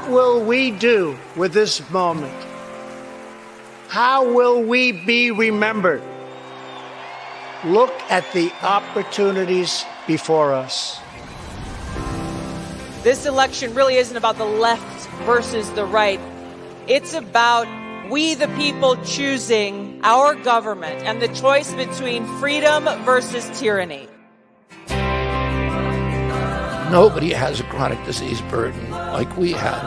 What will we do with this moment? How will we be remembered? Look at the opportunities before us. This election really isn't about the left versus the right. It's about we the people choosing our government and the choice between freedom versus tyranny. Nobody has a chronic disease burden like we have.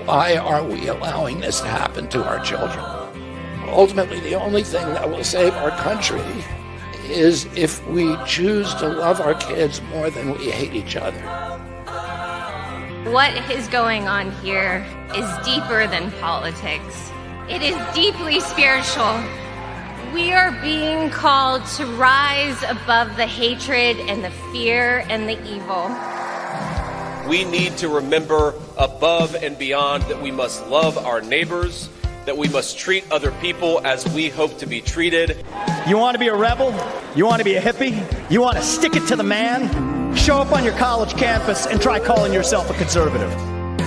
Why are we allowing this to happen to our children? Ultimately, the only thing that will save our country is if we choose to love our kids more than we hate each other. What is going on here is deeper than politics. It is deeply spiritual. We are being called to rise above the hatred and the fear and the evil. We need to remember above and beyond that we must love our neighbors, that we must treat other people as we hope to be treated. You want to be a rebel? You want to be a hippie? You want to stick it to the man? Show up on your college campus and try calling yourself a conservative.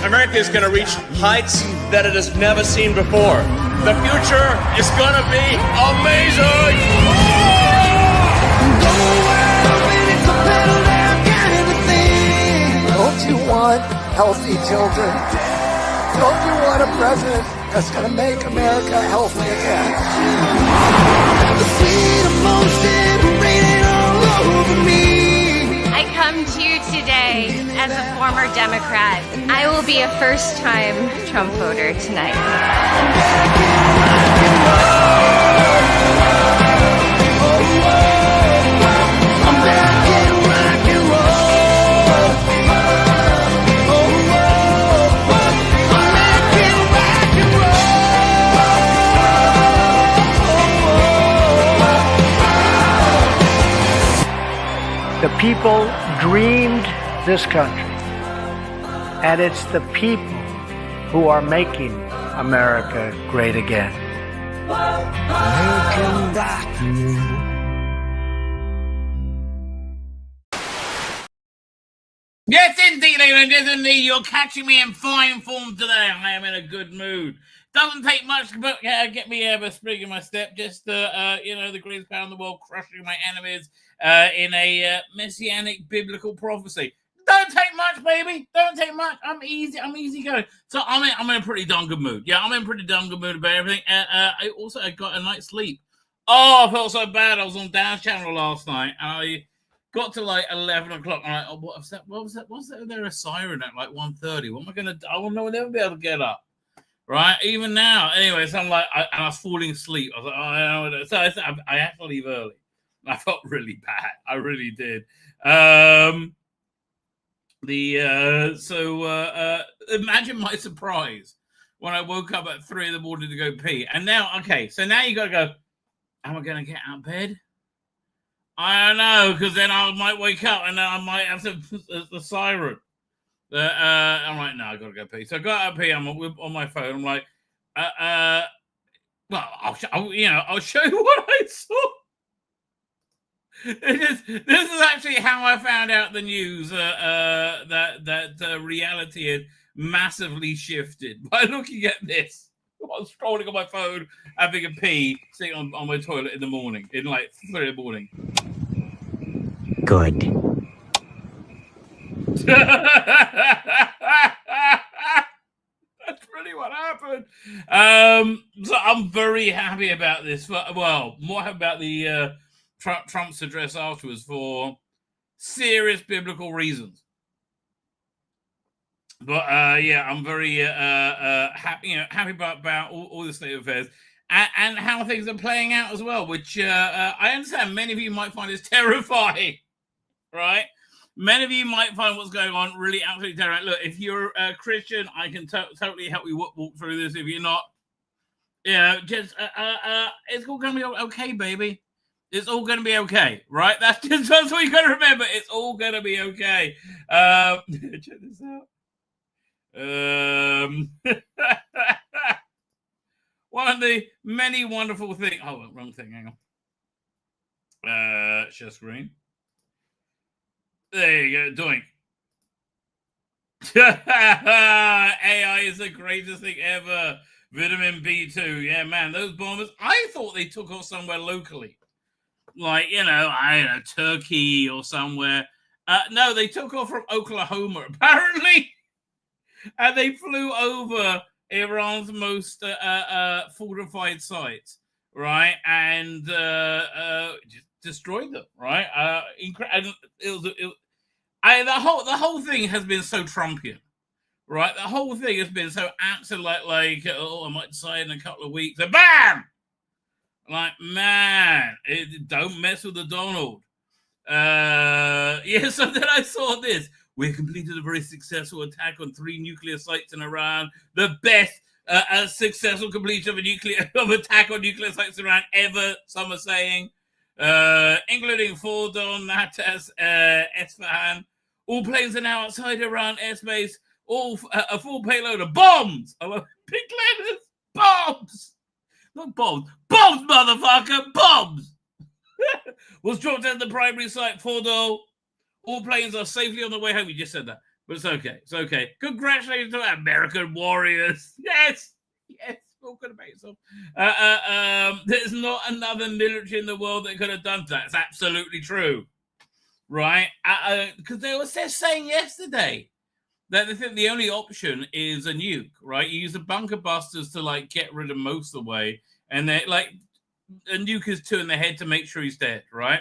America is going to reach heights that it has never seen before. The future is going to be amazing! Don't you want healthy children? Don't you want a president that's going to make America healthy again? The sweet emotion raining all over me. I come to you today as a former Democrat. I will be a first-time Trump voter tonight. The people dreamed this country, and it's the people who are making America great again. Yes, indeed, ladies and indeed, you're catching me in fine form today. I am in a good mood. Doesn't take much to get me a spring in my step. Just, the greatest power in the world, crushing my enemies in a messianic biblical prophecy. Don't take much, baby. Don't take much. I'm easy going. So I'm in a pretty darn good mood. Yeah, I'm in a pretty darn good mood about everything. I got a night's sleep. Oh, I felt so bad. I was on Dan's channel last night, and I got to like 11 o'clock. And I'm like, oh, what was that? What was that? There a siren at like 1:30? What am I going to do? I will never be able to get up. Right? Even now. Anyway, so I'm like, I was falling asleep. I was like, oh, no. So I had to leave early. I felt really bad. I really did. Imagine my surprise when I woke up at 3 a.m. to go pee. And now, okay, so now you got to go, am I going to get out of bed? I don't know, because then I might wake up and then I might have the siren. I'm like, no, I got to go pee. So I got out of pee. I'm on my phone. I'm like, well, I'll show you what I saw. This is actually how I found out the news that reality had massively shifted by looking at this. I was scrolling on my phone, having a pee, sitting on my toilet in the morning, in like 3 in the morning. Good. That's really what happened. So I'm very happy about this. Well, more about the Trump's address afterwards for serious biblical reasons. But I'm very happy about all the state of affairs and how things are playing out as well, which I understand many of you might find is terrifying, right? Many of you might find what's going on really absolutely terrifying. Look, if you're a Christian, I can totally help you walk through this. If you're not, just it's all going to be okay, baby. It's all going to be okay, right? That's what you got to remember. It's all going to be okay. Check this out. One of the many wonderful things. Oh, wrong thing. Hang on. Share screen. There you go. Doink. AI is the greatest thing ever. Vitamin B2. Yeah, man, those bombers, I thought they took off somewhere locally. Like, I don't know, Turkey or somewhere. No, they took off from Oklahoma, apparently. And they flew over Iran's most fortified sites, right? And just destroyed them, right? The whole thing has been so Trumpian, right? The whole thing has been so absolute, like, I might decide in a couple of weeks, and bam! Like, man, don't mess with the Donald. So then I saw this. We completed a very successful attack on 3 nuclear sites in Iran. The best successful completion of attack on nuclear sites in Iran ever, some are saying. Including Fandom, Natas, Esfahan. All planes are now outside Iran airspace. All a full payload of bombs. Big letters. Bombs. Not bombs. Bombs, motherfucker. Bombs. Was dropped at the primary site, Fandom. All planes are safely on the way home. We just said that. But it's okay. It's okay. Congratulations to American warriors. Yes. Yes. Talking about yourself. There's not another military in the world that could have done that. It's absolutely true. Right? Because they're saying yesterday that they think the only option is a nuke, right? You use the bunker busters to, like, get rid of most of the way. And they're like, a nuke is 2 in the head to make sure he's dead, right?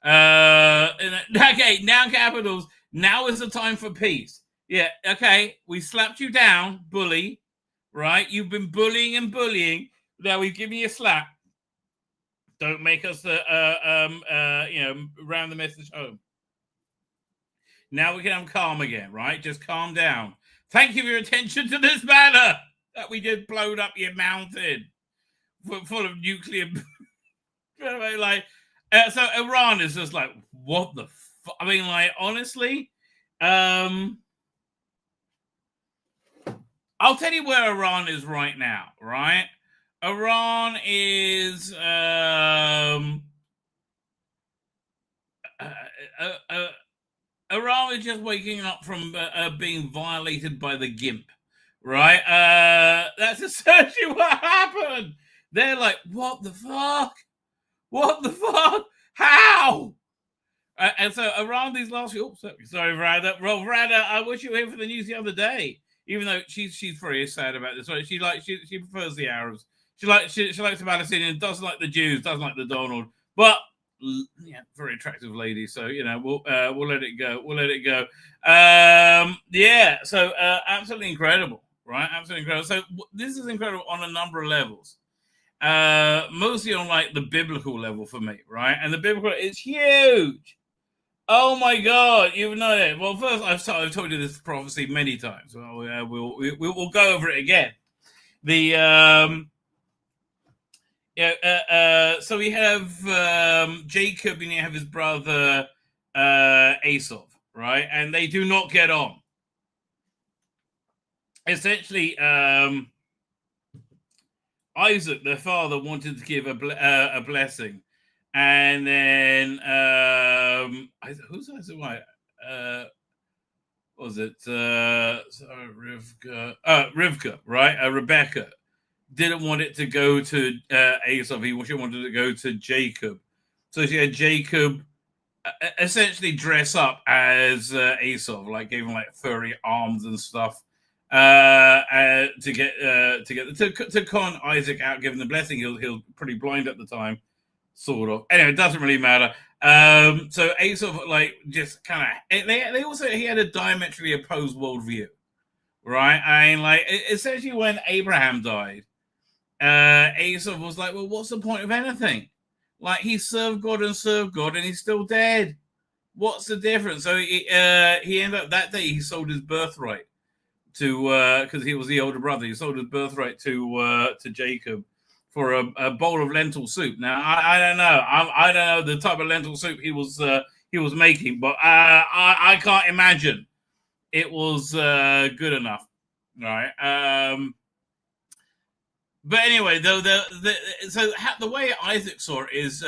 Okay, now Capitals, now is the time for peace. Yeah, okay, we slapped you down, bully, right? You've been bullying and bullying. Now we've given you a slap. Don't make us, round the message home. Now we can have calm again, right? Just calm down. Thank you for your attention to this matter that we just blowed up your mountain full of nuclear. So Iran is just like, what the fuck? I mean, like, honestly, I'll tell you where Iran is right now, right? Iran is Iran is just waking up from being violated by the GIMP, right? That's essentially what happened. They're like, what the fuck? What the fuck? How? And so around these last few, sorry, Vrada. Well, Vrada, I wish you were here for the news the other day. Even though she's very sad about this. Right? She prefers the Arabs. She likes the Palestinians. Doesn't like the Jews. Doesn't like the Donald. But yeah, very attractive lady. So we'll let it go. We'll let it go. So absolutely incredible, right? Absolutely incredible. So this is incredible on a number of levels. Mostly on, like, the biblical level for me, right? And the biblical is huge. Oh my God, you know it. Well, first, I've told you this prophecy many times. Well, we'll go over it again. So we have Jacob, and you have his brother Esau, right? And they do not get on. Essentially, Isaac, their father, wanted to give a blessing, and then who's Isaac? Right? Was it Rivka? Rivka, right? Rebecca didn't want it to go to Esau. She wanted it to go to Jacob. So she had Jacob essentially dress up as Esau, like gave him like furry arms and stuff. To con Isaac out, giving the blessing. He was pretty blind at the time, sort of. Anyway, it doesn't really matter. So Esau, like, just kind of. They also, he had a diametrically opposed worldview, right? I mean, like, essentially when Abraham died, Esau was like, well, what's the point of anything? Like, he served God, and he's still dead. What's the difference? So he ended up that day, he sold his birthright to because he was the older brother. He sold his birthright to Jacob for a bowl of lentil soup. Now I don't know. I don't know the type of lentil soup he was making, but I can't imagine it was good enough, right? But anyway, though the way Isaac saw it is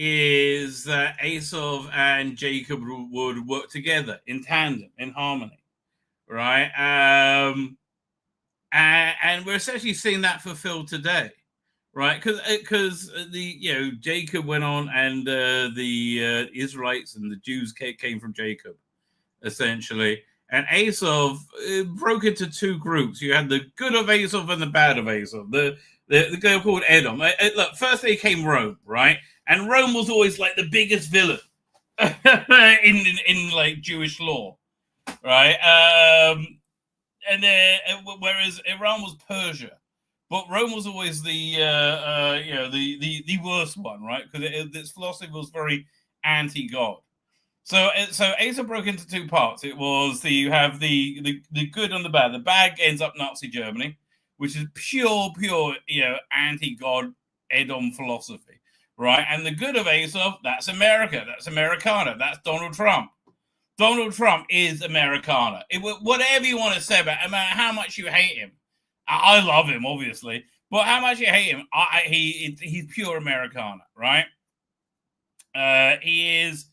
is that Esau and Jacob would work together in tandem, in harmony, right? And we're essentially seeing that fulfilled today, right? Because Jacob went on, and the Israelites and the Jews came from Jacob, essentially. And Esau broke into two groups. You had the good of Esau and the bad of Esau. The guy called Edom. Look, first they came Rome, right? And Rome was always like the biggest villain in like Jewish law, right? And whereas Iran was Persia, but Rome was always the worst one, right? Because its philosophy was very anti-God. So Asa broke into two parts. It was you have the good and the bad. The bad ends up Nazi Germany, which is pure anti-God Edom philosophy, right? And the good of Asa, that's America, that's Americana, that's Donald Trump. Donald Trump is Americana. Whatever you want to say about him, how much you hate him, I love him, obviously, but how much you hate him, he's pure Americana, right? He is,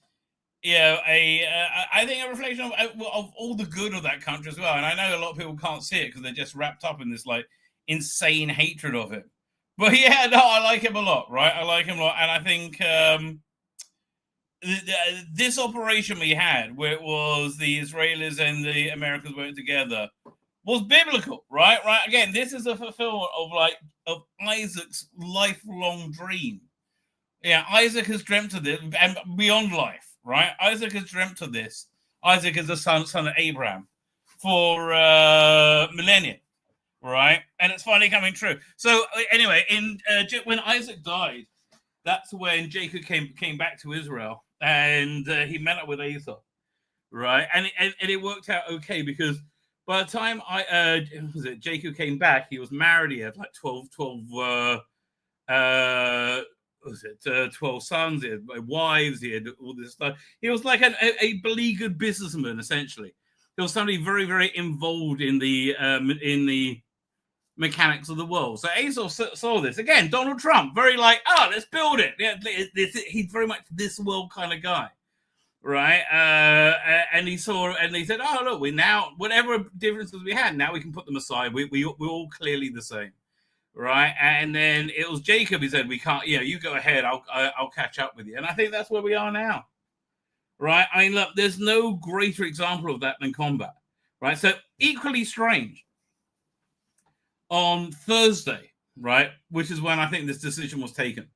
I think a reflection of all the good of that country as well. And I know a lot of people can't see it because they're just wrapped up in this like insane hatred of him. But yeah, no, I like him a lot, right? I like him a lot, and I think this operation we had, where it was the Israelis and the Americans working together, was biblical, right? Right. Again, this is a fulfillment of Isaac's lifelong dream. Yeah, Isaac has dreamt of this, and beyond life, right? Isaac has dreamt of this. Isaac is the son of Abraham for millennia, right? And it's finally coming true. So anyway, when Isaac died, that's when Jacob came back to Israel, and he met up with Esau, right? And it worked out okay, because by the time Jacob came back, he was married. He had like 12 sons, he had wives, he had all this stuff. He was like a beleaguered businessman, essentially. He was somebody very, very involved in the mechanics of the world. So Esau saw this. Again, Donald Trump, very like, let's build it. Yeah, he's very much this world kind of guy, right? And he saw, and he said, look, we now, whatever differences we had, now we can put them aside. We're all clearly the same. Right, and then it was Jacob. He said, "We can't. You go ahead. I'll catch up with you." And I think that's where we are now. Right. I mean, look, there's no greater example of that than combat. Right. So equally strange. On Thursday, right, which is when I think this decision was taken.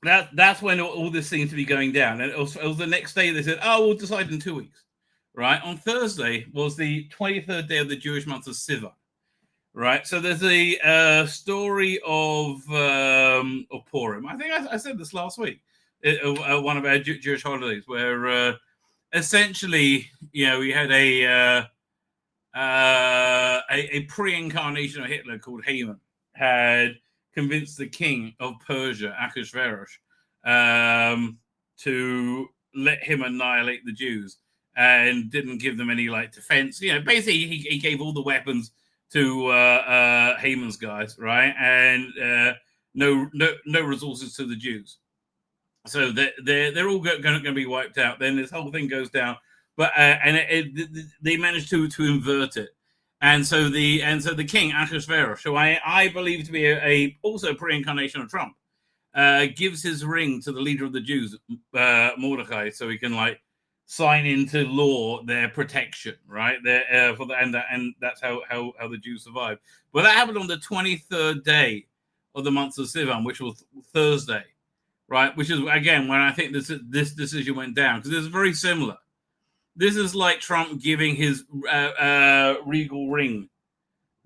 That's when all this seemed to be going down. And it was the next day. They said, we'll decide in 2 weeks. Right. On Thursday was the 23rd day of the Jewish month of Sivan. Right, so there's a story of Purim. I think I said this last week, one of our Jewish holidays, where essentially, we had a pre-incarnation of Hitler called Haman had convinced the king of Persia, Ahasuerus, to let him annihilate the Jews, and didn't give them any defense. Basically he gave all the weapons to Haman's guys, right? And no resources to the Jews. So they're all going to be wiped out. Then this whole thing goes down, but they managed to invert it. And so the king Ahasuerus, who I believe to be also pre-incarnation of Trump, gives his ring to the leader of the Jews, Mordecai, so he can sign into law their protection, right? And that's how the Jews survived. But that happened on the 23rd day of the month of Sivan, which was Thursday, right? Which is again when I think this decision went down, because it's very similar. This is like Trump giving his regal ring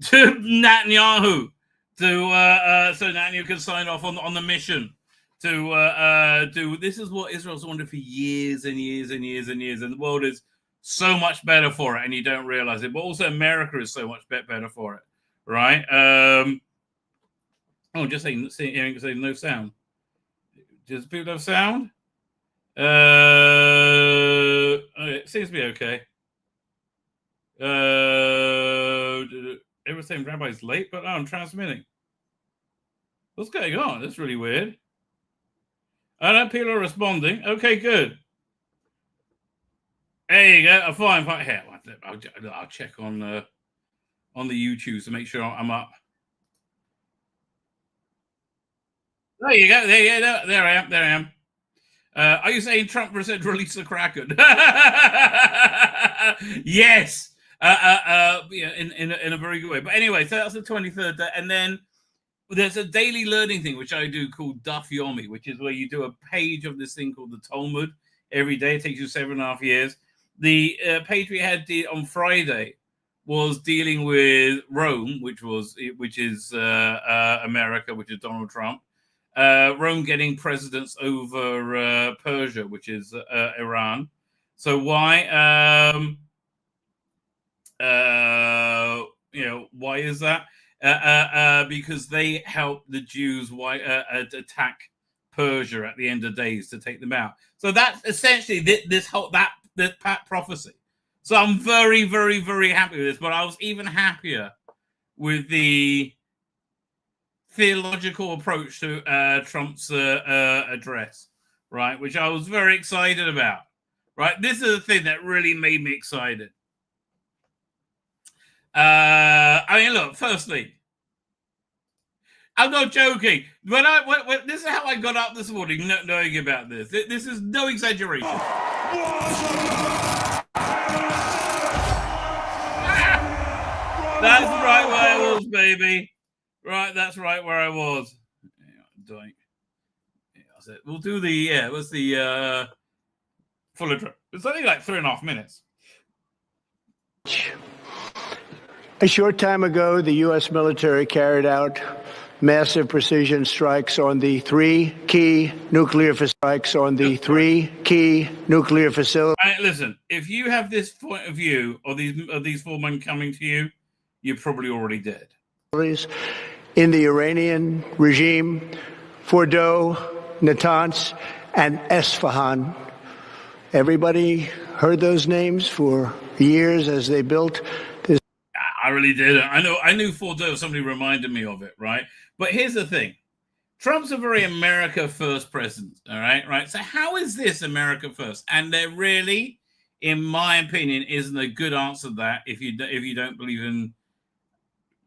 to Netanyahu so Netanyahu can sign off on the mission to do. This is what Israel's wanted for years and years and years and years, and the world is so much better for it, and you don't realize it. But also America is so much better for it, right? Just saying no sound. Does people have sound? It seems to be okay. Everyone's saying Rabbi's late, but I'm transmitting. What's going on? That's really weird. I know people are responding. Okay, good. There you go. Fine. Here, I'll check on the YouTube to make sure I'm up. There you go. There I am. Are you saying Trump said release the Kraken? Yes. In a very good way. But anyway, so that's the 23rd day. And then there's a daily learning thing, which I do called Daf Yomi, which is where you do a page of this thing called the Talmud every day. It takes you 7.5 years. The page we had on Friday was dealing with Rome, which is America, which is Donald Trump. Rome getting presidents over Persia, which is Iran. So why? Why is that? Because they helped the Jews attack Persia at the end of days to take them out. So that's essentially this prophecy. So I'm very, very, very happy with this. But I was even happier with the theological approach to Trump's address, right? Which I was very excited about, right? This is the thing that really made me excited. Look, firstly, I'm not joking. When this is how I got up this morning knowing about this. This is no exaggeration. That's right where I was, baby. Right, that's right where I was. We'll do what's the full address? It's only like 3.5 minutes. A short time ago, the U.S. military carried out massive precision strikes on the three key nuclear facilities. Listen, if you have this point of view of these 4 men coming to you, you're probably already dead. In the Iranian regime, Fordo, Natanz, and Esfahan. Everybody heard those names for years as they built this. I really did. I knew Fordo. Somebody reminded me of it, right? But here's the thing. Trump's a very America first president, all right? Right. So how is this America first? And there really, in my opinion, isn't a good answer to that if you don't believe in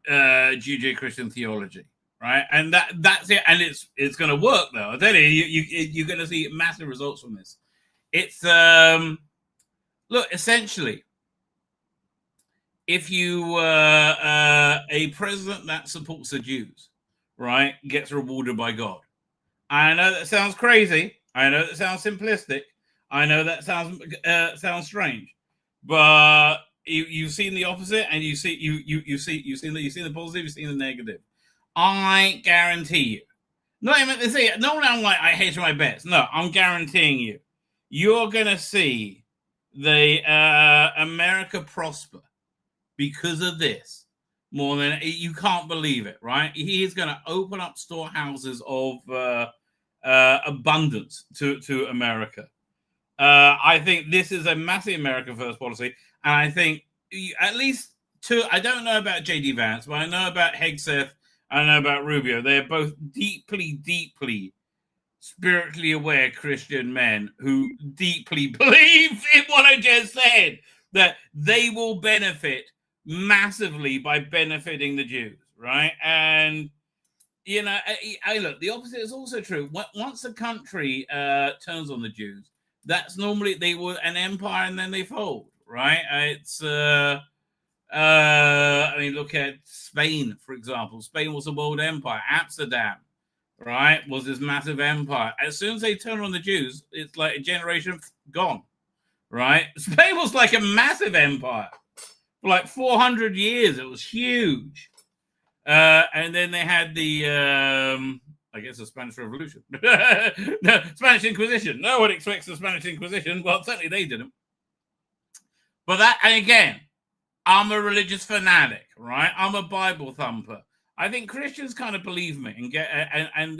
Judeo-Christian theology, right? And that's it. And it's going to work, though. I tell you, you're going to see massive results from this. It's look, essentially, if you a president that supports the Jews, right, gets rewarded by God. I know that sounds crazy. I know that sounds simplistic. I know that sounds strange, but you've seen the opposite, and you've seen the positive, you've seen the negative. I guarantee you. No, I'm like I hate my bets. No, I'm guaranteeing you, you're gonna see the America prosper because of this more than you can't believe it, right? He is going to open up storehouses of abundance to America. I think this is a massive America first policy, and I think at least two. I don't know about J.D. Vance, but I know about Hegseth. I know about Rubio. They're both deeply, deeply spiritually aware Christian men who deeply believe in what I just said, that they will benefit massively by benefiting the Jews, right? And look, the opposite is also true. Once a country turns on the Jews, that's normally they were an empire and then they fold, right? It's look at Spain, for example. Spain was a world empire. Amsterdam, right, was this massive empire. As soon as they turn on the Jews, it's like a generation gone, right? Spain was like a massive empire. For like 400 years, it was huge. And then they had the, I guess, the Spanish Revolution. The Spanish Inquisition. No one expects the Spanish Inquisition. Well, certainly they didn't. But and again, I'm a religious fanatic, right? I'm a Bible thumper. I think Christians kind of believe me and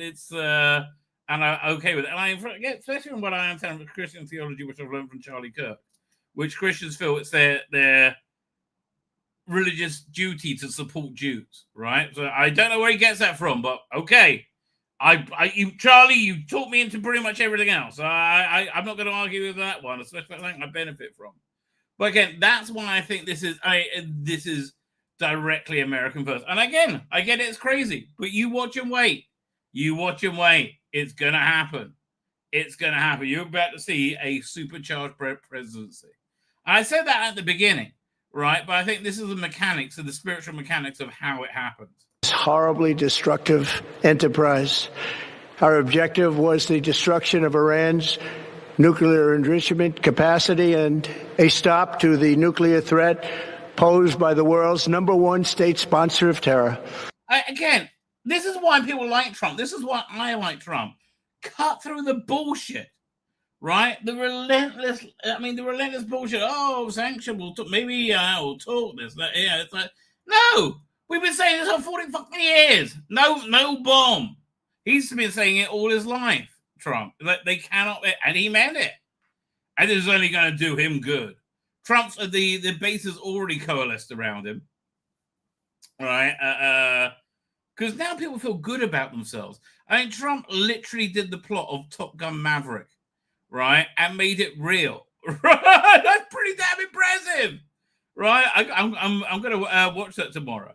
it's, and I'm okay with it. And I forget, especially in what I understand from Christian theology, which I've learned from Charlie Kirk, which Christians feel it's their religious duty to support Jews, right? So I don't know where he gets that from, but okay, Charlie, you talked me into pretty much everything else. I'm not going to argue with that one, especially I think I benefit from. But again, that's why I think this is directly American first. And again, I get it, it's crazy, but you watch and wait. You watch and wait. It's going to happen. It's going to happen. You're about to see a supercharged presidency. I said that at the beginning, right? But I think this is the mechanics, of the spiritual mechanics of how it happens. Horribly destructive enterprise. Our objective was the destruction of Iran's nuclear enrichment capacity and a stop to the nuclear threat posed by the world's #1 state sponsor of terror. Again, this is why people like Trump. This is why I like Trump. Cut through the bullshit, right? The relentless bullshit. Oh, sanction, we'll talk this. It's like, no. We've been saying this for 40 fucking years. No bomb. He's been saying it all his life, Trump. They cannot, and he meant it. And this is only going to do him good. Trump's, the base has already coalesced around him. Right? Because now people feel good about themselves. I mean, Trump literally did the plot of Top Gun Maverick, right? And made it real. Right? That's pretty damn impressive. Right? I'm going to watch that tomorrow.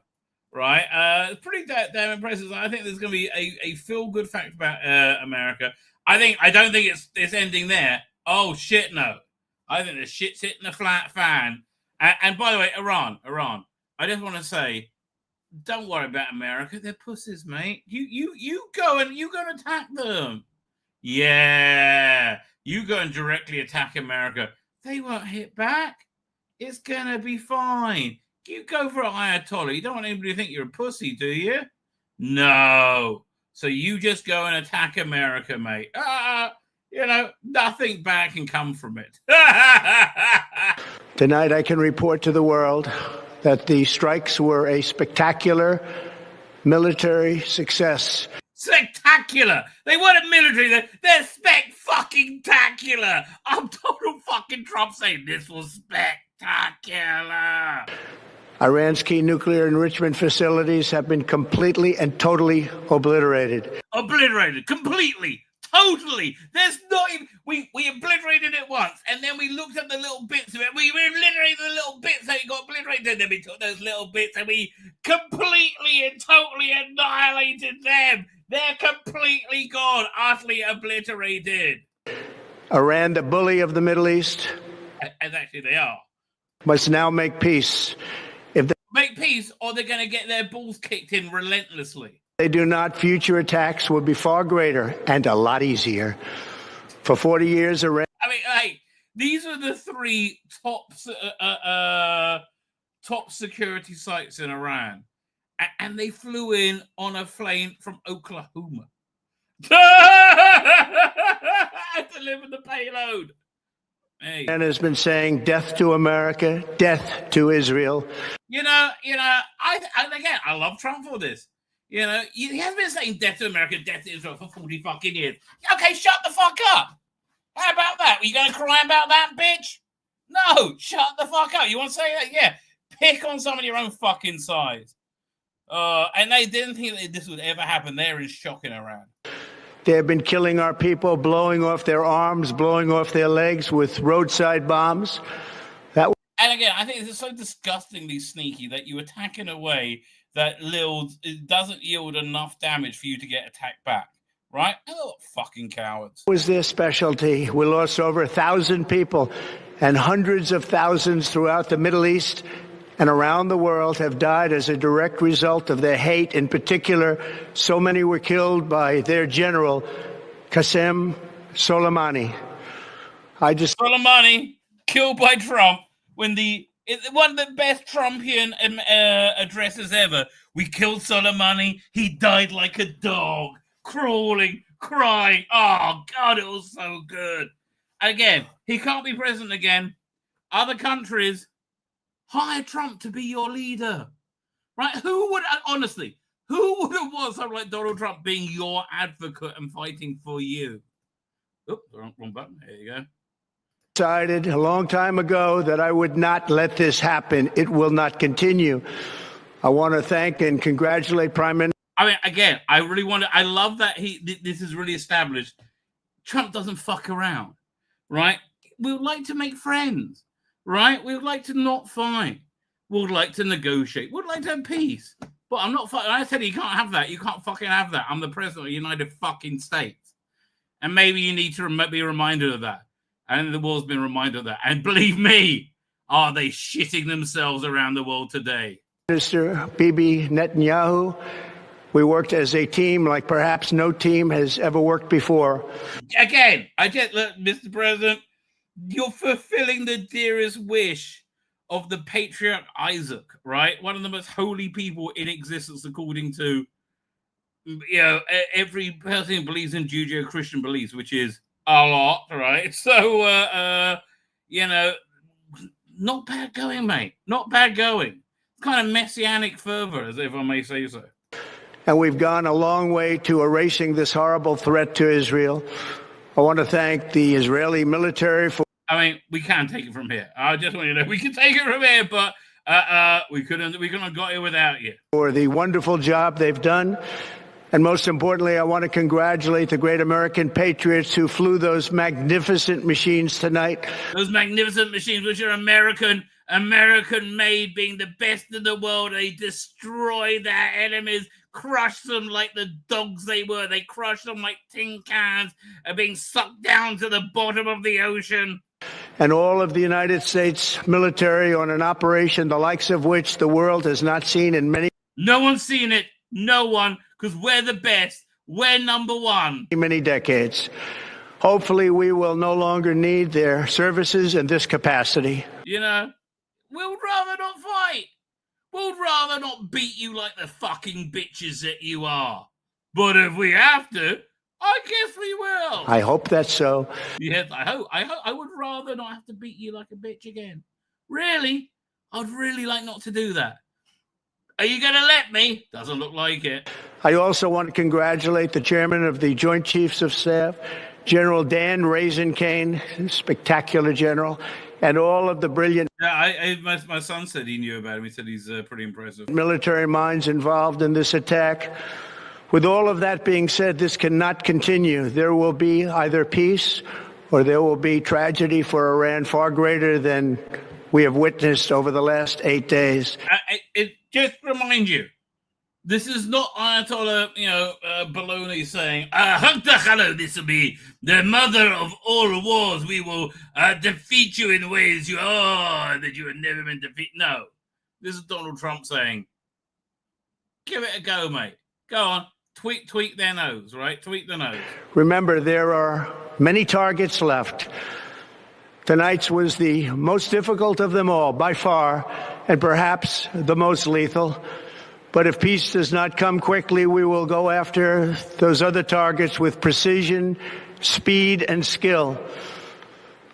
Right, it's pretty damn impressive. I think there's going to be a feel-good fact about America. I don't think it's ending there. Oh shit, no! I think the shit's hitting the flat fan. And by the way, Iran. I just want to say, don't worry about America. They're pussies, mate. You go and attack them. Yeah, you go and directly attack America. They won't hit back. It's gonna be fine. You go for an Ayatollah. You don't want anybody to think you're a pussy, do you? No. So you just go and attack America, mate. Nothing bad can come from it. Tonight I can report to the world that the strikes were a spectacular military success. Spectacular. They weren't military. They're spec-fucking-tacular. I'm Donald fucking Trump saying this was spectacular. Iran's key nuclear enrichment facilities have been completely and totally obliterated. Obliterated. Completely. Totally. There's not even... We obliterated it once, and then we looked at the little bits of it. We obliterated the little bits that got obliterated, and then we took those little bits and we completely and totally annihilated them. They're completely gone. Utterly obliterated. Iran, the bully of the Middle East... As actually they are. ...must now make peace. Make peace, or they're going to get their balls kicked in relentlessly. They do not, future attacks will be far greater and a lot easier. For 40 years, Iran... I mean, hey, these are the three top security sites in Iran. And they flew in on a plane from Oklahoma. To deliver the payload. Hey. And has been saying death to America, death to Israel. I love Trump for this. He has been saying death to America, death to Israel for 40 fucking years. Okay, shut the fuck up. How about that? Are you going to cry about that, bitch? No, shut the fuck up. You want to say that? Yeah. Pick on some of your own fucking size. And they didn't think that this would ever happen. They're in shock in Iran. They have been killing our people, blowing off their arms, blowing off their legs with roadside bombs. And again, I think this is so disgustingly sneaky that you attack in a way that it doesn't yield enough damage for you to get attacked back. Right? Oh, fucking cowards. It was their specialty. We lost over 1,000 people, and hundreds of thousands throughout the Middle East and around the world have died as a direct result of their hate. In particular, so many were killed by their general, Qasem Soleimani. Soleimani, killed by Trump, one of the best Trumpian addresses ever. We killed Soleimani. He died like a dog, crawling, crying. Oh, God, it was so good. Again, he can't be president again. Other countries... hire Trump to be your leader, right? Who would have wanted someone like Donald Trump being your advocate and fighting for you? Oh, wrong button. There you go. Decided a long time ago that I would not let this happen. It will not continue. I want to thank and congratulate Prime Minister. I mean, again, I love that this is really established. Trump doesn't fuck around, right? We would like to make friends, right? We would like to not fight. We would like to negotiate. We would like to have peace. But I'm not fucking. I said you can't have that. You can't fucking have that. I'm the president of the United fucking States. And maybe you need to be reminded of that. And the world's been reminded of that. And believe me, are they shitting themselves around the world today? Minister Bibi Netanyahu, we worked as a team like perhaps no team has ever worked before. Again, look, Mr. President, you're fulfilling the dearest wish of the patriarch Isaac, right? One of the most holy people in existence, according to every person who believes in Judeo-Christian beliefs, which is a lot, right? So, not bad going, mate. Not bad going. Kind of messianic fervor, as if I may say so. And we've gone a long way to erasing this horrible threat to Israel. I want to thank the Israeli military for... I mean, we can take it from here. I just want you to know we can take it from here, but we couldn't have got here without you. For the wonderful job they've done. And most importantly, I want to congratulate the great American patriots who flew those magnificent machines tonight. Those magnificent machines, which are American-made, being the best in the world. They destroy their enemies, crush them like the dogs they were. They crush them like tin cans, are being sucked down to the bottom of the ocean. And all of the United States military on an operation the likes of which the world has not seen in many... No one's seen it. No one. Because we're the best. We're number one. Many decades. Hopefully, we will no longer need their services in this capacity. You know, we would rather not fight. We would rather not beat you like the fucking bitches that you are. But if we have to, I guess we will. I hope that's so. Yes, I hope. I would rather not have to beat you like a bitch again. Really? I'd really like not to do that. Are you going to let me? Doesn't look like it. I also want to congratulate the chairman of the Joint Chiefs of Staff, General Dan Raisin-Kane, spectacular general, and all of the brilliant... My son said he knew about him. He said he's pretty impressive. ...military minds involved in this attack. With all of that being said, this cannot continue. There will be either peace or there will be tragedy for Iran far greater than we have witnessed over the last 8 days. Just remind you, this is not Ayatollah, baloney saying, this will be the mother of all wars. We will defeat you in ways that you have never been defeated. No, this is Donald Trump saying, give it a go, mate. Go on, tweak their nose, right? Tweak the nose. Remember, there are many targets left. Tonight's was the most difficult of them all, by far, and perhaps the most lethal. But if peace does not come quickly, we will go after those other targets with precision, speed, and skill.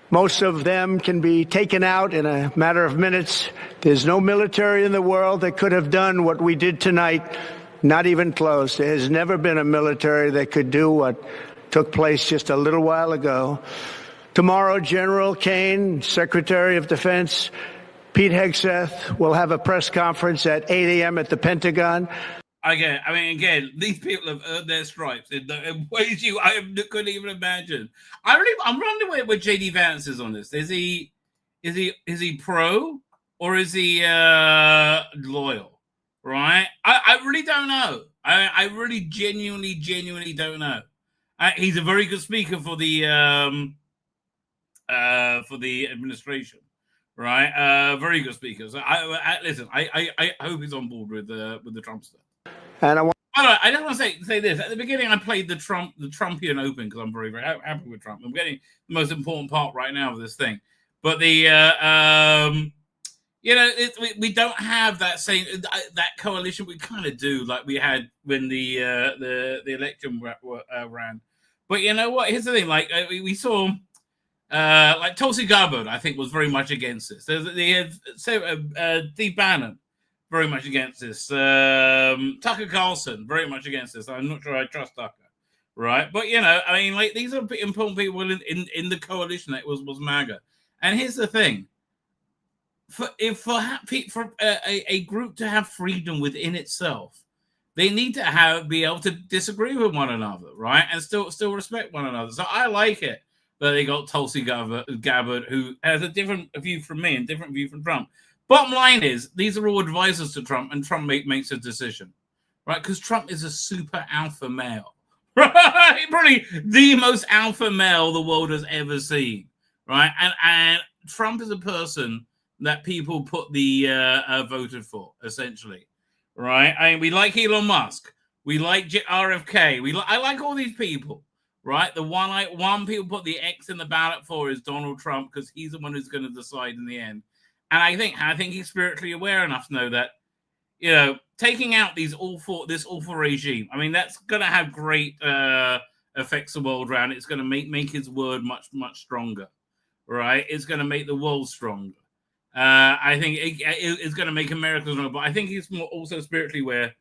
Most of them can be taken out in a matter of minutes. There's no military in the world that could have done what we did tonight, not even close. There has never been a military that could do what took place just a little while ago. Tomorrow, General Kane, Secretary of Defense, Pete Hegseth will have a press conference at 8 a.m. at the Pentagon. Again, these people have earned their stripes in ways I couldn't even imagine. I'm wondering where J.D. Vance is on this. Is he pro or is he loyal? Right? I really don't know. I really genuinely don't know. He's a very good speaker for the administration. Right, very good speaker. So listen. I hope he's on board with the Trump stuff. And I just want to say this. At the beginning, I played the Trumpian Open because I'm very, very happy with Trump. I'm getting the most important part right now of this thing. But we don't have that same that coalition. We kind of do like we had when the election ran. But you know what? Here's the thing. Like we saw. Like Tulsi Gabbard, I think, was very much against this. They had Steve Bannon very much against this. Tucker Carlson very much against this. I'm not sure I trust Tucker, right? But like these are important people in the coalition that was MAGA. And here's the thing: for a group to have freedom within itself, They need to be able to disagree with one another, right, and still respect one another. So I like it that they got Tulsi Gabbard, who has a different view from me and different view from Trump. Bottom line is, these are all advisors to Trump, and Trump makes a decision, right? Because Trump is a super alpha male, right? Probably the most alpha male the world has ever seen, right? And Trump is a person that people voted for, essentially, right? I mean, we like Elon Musk, we like RFK, I like all these people, right? The one people put the X in the ballot for is Donald Trump, because he's the one who's going to decide in the end. And I think he's spiritually aware enough to know that, you know, taking out this awful regime, I mean, that's going to have great effects the world around. It's going to make his word much, much stronger, right? It's going to make the world stronger. I think it's going to make America stronger, but I think he's also spiritually aware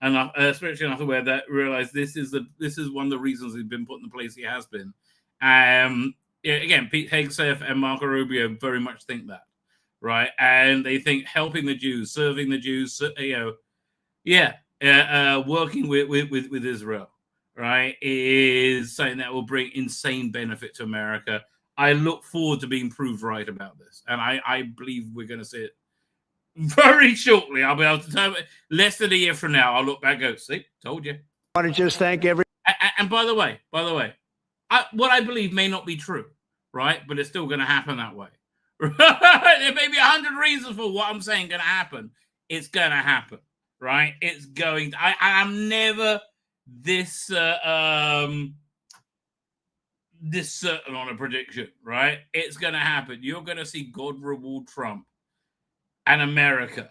enough aware that realize this is one of the reasons he's been put in the place he has been. Again, Pete Hegseth and Marco Rubio very much think that. Right, and they think helping the Jews, serving the Jews, working with Israel, right, is something that will bring insane benefit to America. I look forward to being proved right about this, and I believe we're going to see it very shortly. I'll be able to tell you, less than a year from now. I'll look back and go, see, told you. I want to just thank every. And by the way, what I believe may not be true, right, but it's still going to happen that way. There may be 100 reasons for what I'm saying going to happen. It's going to happen, right? It's going to, I'm never this certain on a prediction, right? It's going to happen. You're going to see God reward Trump and America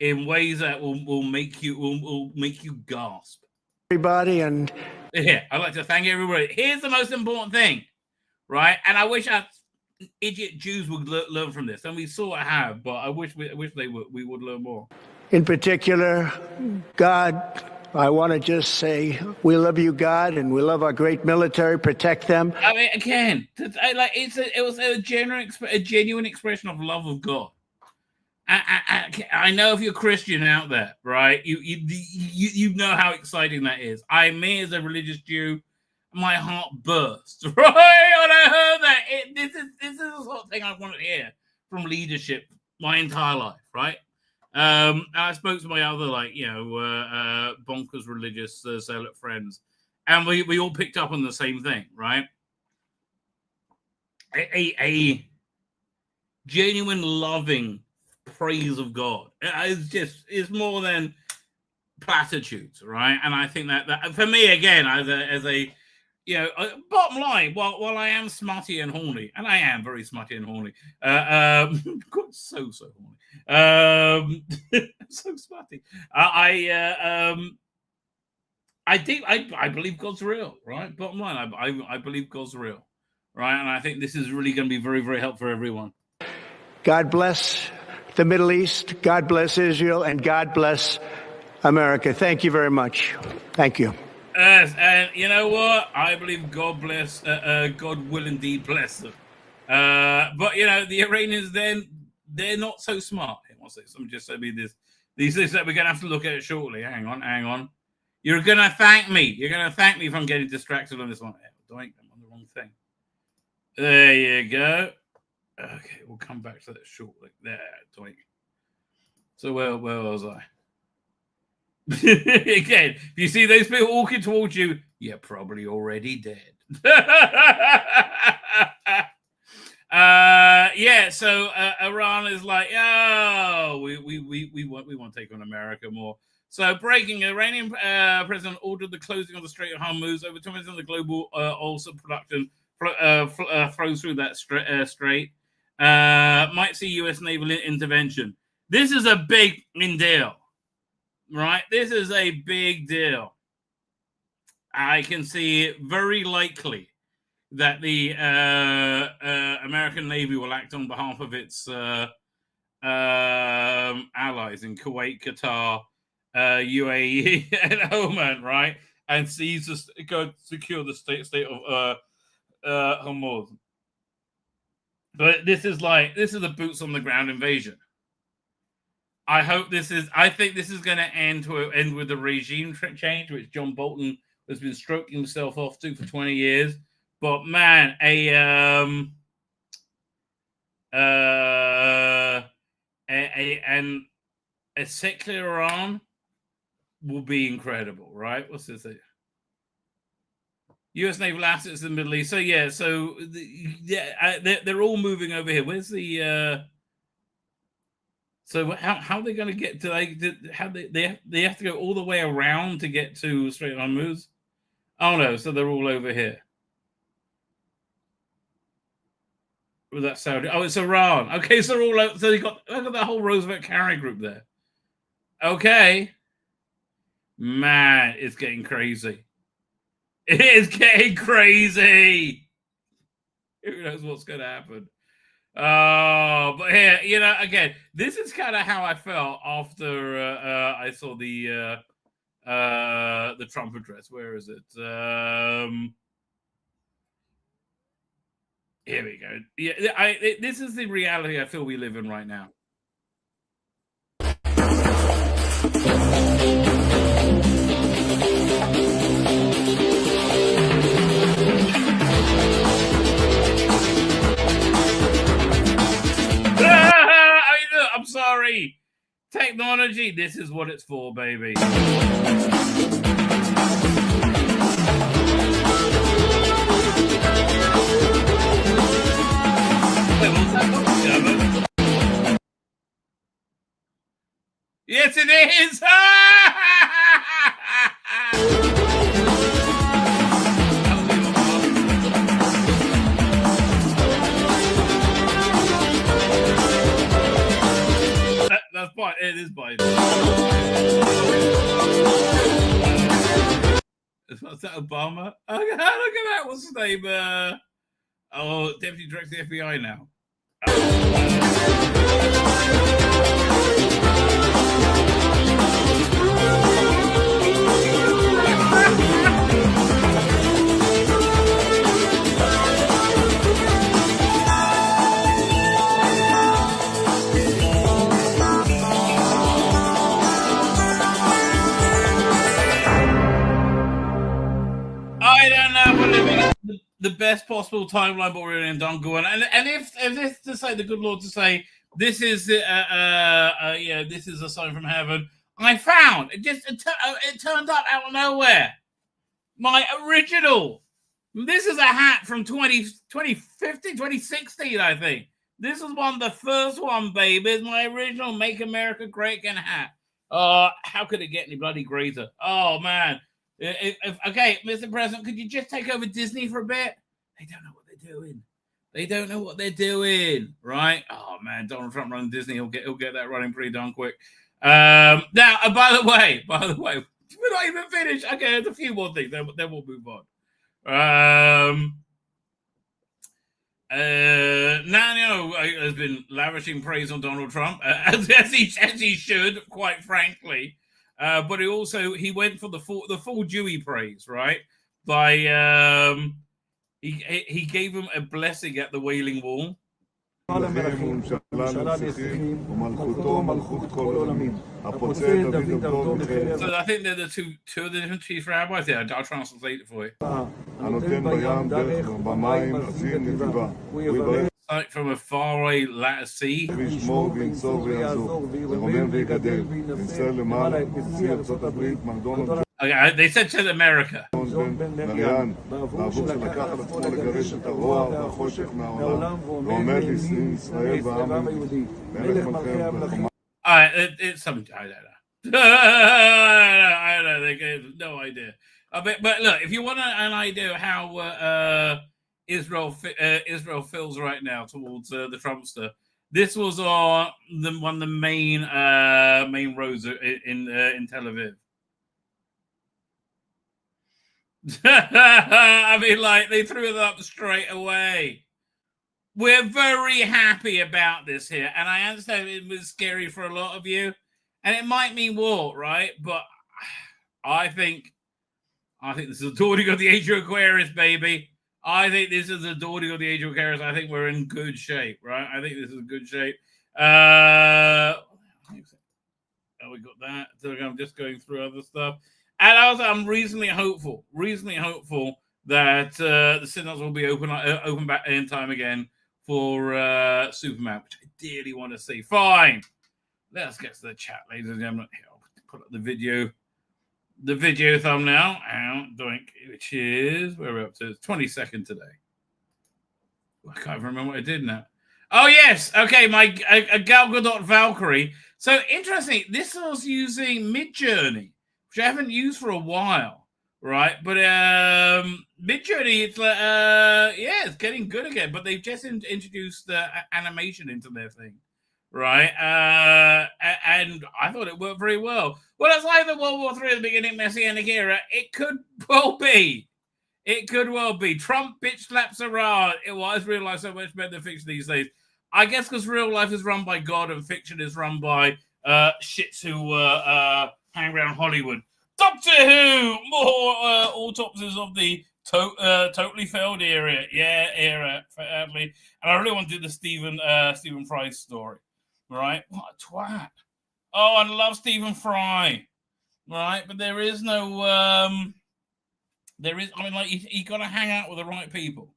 in ways that will make you gasp. Everybody, and yeah, I'd like to thank everybody. Here's the most important thing, right? And I wish idiot Jews would learn from this, and we sort of have, but I wish we would learn more. In particular, God, I want to just say we love you, God, and we love our great military. Protect them. I mean, again, it was a genuine expression of love of God. I know if you're Christian out there, right, you know how exciting that is. Me as a religious Jew, my heart burst, right? When I heard that, this is the sort of thing I wanted to hear from leadership my entire life, right? And I spoke to my other, bonkers religious zealot friends, and we all picked up on the same thing, right? A genuine loving praise of God. It's more than platitudes, right? And I think that for me, again, as a bottom line, while I am smutty and horny, and I am very smutty and horny, God, so horny, so smutty. I believe God's real, right? Bottom line, I believe God's real, right? And I think this is really going to be very, very helpful for everyone. God bless the Middle East, God bless Israel, and God bless America. Thank you very much. Thank you. And you know what? I believe God bless. God will indeed bless them. But the Iranians, they're not so smart. Someone just said me this. These things that we're going to have to look at it shortly. Hang on. You're going to thank me. You're going to thank me if I'm getting distracted on this one. Doink, I'm on the wrong thing. There you go. Okay, we'll come back to that shortly. There, doink. So where was I? Again, if you see those people walking towards you, you're probably already dead. So Iran is like, oh, we want to take on America more. So breaking, Iranian president ordered the closing of the Strait of Hormuz. Over 20% of the global oil production flows through that strait. Might see U.S. naval intervention. This is a big deal. Right, this is a big deal. I can see it very likely that the American Navy will act on behalf of its allies in Kuwait, Qatar, UAE, and Oman, right, and go secure the state of Hormuz. But this is a boots on the ground invasion. I think this is going to end with the regime change, which John Bolton has been stroking himself off to for 20 years. But man, a secular Iran will be incredible, right? What's this? U.S. naval assets in the Middle East. So yeah, they're all moving over here. Where's the? So how are they going to get to they have to go all the way around to get to Strait of Hormuz? Oh no, so they're all over here. Well, that's Saudi. Oh, it's Iran. Okay, so they're all over, so look at the whole Roosevelt Carey group there. Okay. Man, it's getting crazy. It is getting crazy. Who knows what's going to happen? Oh, but here, again, this is kind of how I felt after I saw the Trump address. Where is it? Here we go. Yeah, this is the reality I feel we live in right now. I'm sorry. Technology, this is what it's for, baby. Yes, it is. That's Biden. It is Biden. Is that Obama? Oh, look at that. What's his name? Deputy Director of the FBI now. I don't know. We're living in the best possible timeline, but we're in Dongo, and if this to say the good Lord to say this is this is a sign from heaven. I found it turned up out of nowhere. My original. This is a hat from 2015, 2016, I think. This is the first one, baby. It's my original Make America Great Again hat. How could it get any bloody greater? Oh, man. Okay, Mr. President, could you just take over Disney for a bit? They don't know what they're doing. They don't know what they're doing, right? Oh, man, Donald Trump running Disney. He'll get that running pretty darn quick. Now, by the way, we're not even finished. Okay, there's a few more things. Then we'll move on. Nanyo has been lavishing praise on Donald Trump, as he should, quite frankly. But he went for the full Jewy praise, right? By he gave him a blessing at the Wailing Wall. So I think they're the two of the different chief rabbis there. I'll translate it for you. Like from a faraway latter sea. Okay, they said to America. It's something I don't know. I don't know. They gave no idea. But look, if you want an idea of how Israel feels right now towards the Trumpster, this was on one of the main roads in Tel Aviv. I mean, like, they threw it up straight away. We're very happy about this here, and I understand it was scary for a lot of you, and it might mean war, right? But I think this is the dawning of the age of Aquarius, baby. I think this is the dawning of the age of Aquarius. I think we're in good shape, right? I think this is good shape. we got that. So I'm just going through other stuff. And also, I'm reasonably hopeful that the cinemas will be open back in time again for Superman, which I dearly want to see. Fine. Let's get to the chat, ladies and gentlemen. Here, I'll put up the video thumbnail out, which is, where we're up to, 22nd today. I can't remember what I did now. Oh, yes. Okay, my Gal Gadot Valkyrie. So, interesting, this was using Midjourney, which I haven't used for a while, right? But Midjourney, it's like, it's getting good again. But they've just introduced animation into their thing, right? And I thought it worked very well. Well, it's like the World War III at the beginning, Messianic era. It could well be. It could well be. Trump bitch slaps Iran. Why is real life so much better than fiction these days? I guess because real life is run by God and fiction is run by shits who hang around Hollywood. Doctor Who! More autopsies of the totally failed era. Yeah, era, sadly. And I really want to do the Stephen Fry story. Right? What a twat. Oh, I love Stephen Fry. Right? But there is no... you got to hang out with the right people,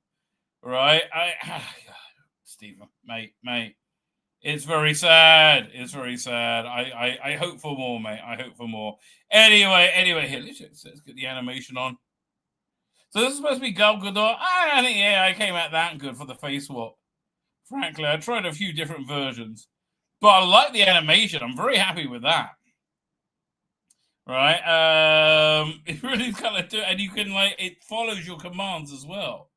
right? Stephen, mate, it's very sad. It's very sad. I hope for more, mate. I hope for more. Anyway, here, let's get the animation on. So this is supposed to be Gal Gadot. I think, I came out that good for the face swap. Frankly, I tried a few different versions, but I like the animation. I'm very happy with that. Right, it really kind of do, and you can it follows your commands as well.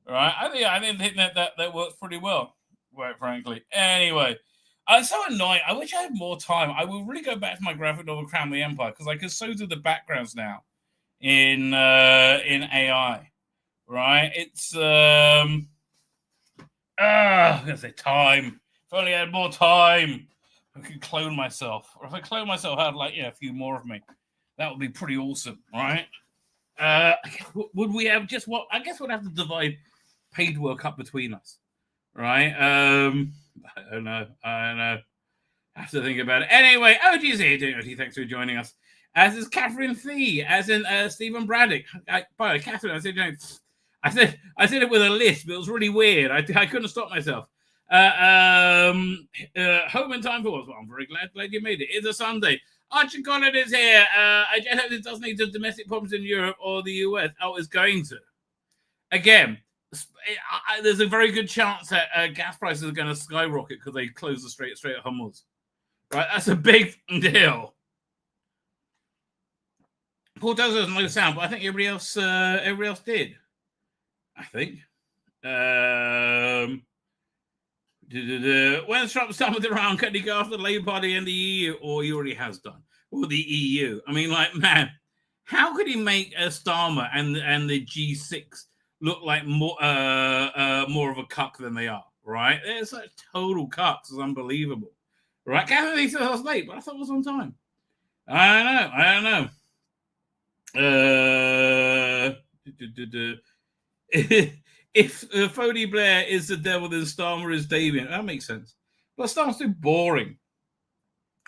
Right, I think that works pretty well, quite frankly. Anyway, I'm so annoyed. I wish I had more time. I will really go back to my graphic novel Crown the Empire because I can so do the backgrounds now in AI. Right, it's I'm gonna say time. If only I had more time. I could clone myself, or if I clone myself, I'd a few more of me. That would be pretty awesome, right? Would we have just what? I guess we'd have to divide paid work up between us, right? I don't know. I have to think about it. Anyway, OG's here doing OG. Thanks for joining us. As is Catherine Thee, as in Stephen Braddock. By the way, Catherine, I said it with a lisp, but it was really weird. I couldn't stop myself. Home in time for us. Well, I'm very glad you made it. It's a Sunday. Archie Collins is here. I just hope this doesn't lead to domestic problems in Europe or the US. Oh, it's going to. Again, there's a very good chance that gas prices are going to skyrocket because they close the Strait of Hormuz. Right, that's a big deal. Paul does have no sound, but I think everybody else did. I think. When Trump's done with Iran, can he go after the Labour Party and the EU? Or he already has done. Or the EU. I mean, man, how could he make Starmer and the G6 look like more of a cuck than they are, right? It's like total cucks. It's unbelievable. Right? Catherine said I was late, but I thought it was on time. I don't know. If Tony Blair is the devil, then Starmer is Damien. That makes sense. But Starmer's too boring.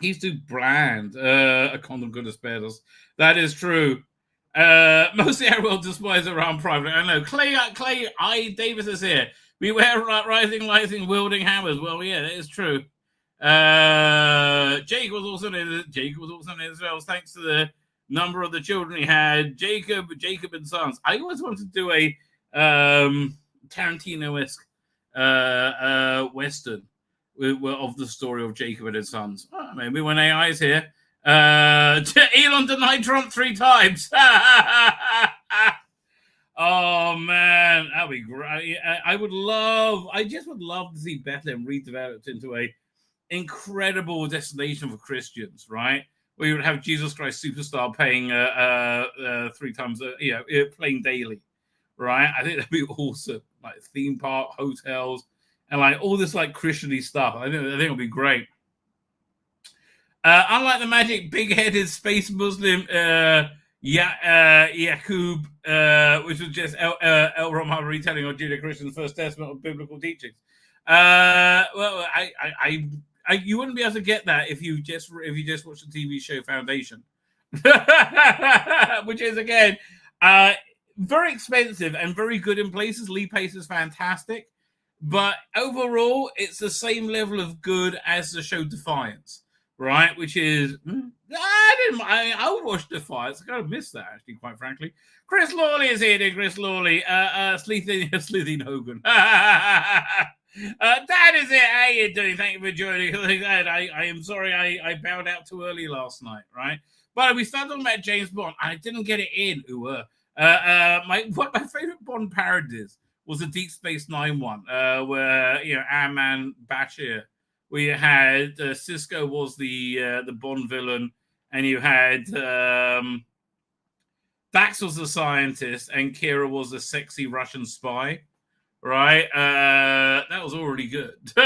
He's too bland. A condom could have spared us. That is true. Mostly I will despise around private. I know. Clay Davis is here. Beware rising lighting, wielding hammers. Well, yeah, that is true. Jake was also in Israel. Thanks to the number of the children he had. Jacob and Sons. I always wanted to do a Tarantino-esque Western of the story of Jacob and his sons. Oh, maybe when AI is here. Elon denied Trump 3 times. Oh, man. That'd be great. I just would love to see Bethlehem redeveloped into a incredible destination for Christians, right? Where you would have Jesus Christ Superstar paying 3 times, playing daily, right? I think that'd be awesome. Like theme park, hotels, and like all this like Christian-y stuff. I think it'll be great. Unlike the magic big-headed space Muslim Yaqub, which was just El Ramah retelling of Judeo-Christian's First Testament of biblical teachings. Well, I You wouldn't be able to get that if you just watch the TV show Foundation, which is again very expensive and very good in places. Lee Pace is fantastic, but overall, it's the same level of good as the show Defiance, right? Which is I would watch Defiance. I kind of missed that actually, quite frankly. Chris Lawley is here. Chris Lawley, Sleethy Hogan. Dad is it. How you doing? Thank you for joining. I am sorry I bowed out too early last night, right? But we started talking about James Bond. I didn't get it in. My favorite Bond parodies was the Deep Space Nine one, where our man Bashir. We had Cisco was the Bond villain, and you had Dax was the scientist, and Kira was the sexy Russian spy. Right, that was already good. They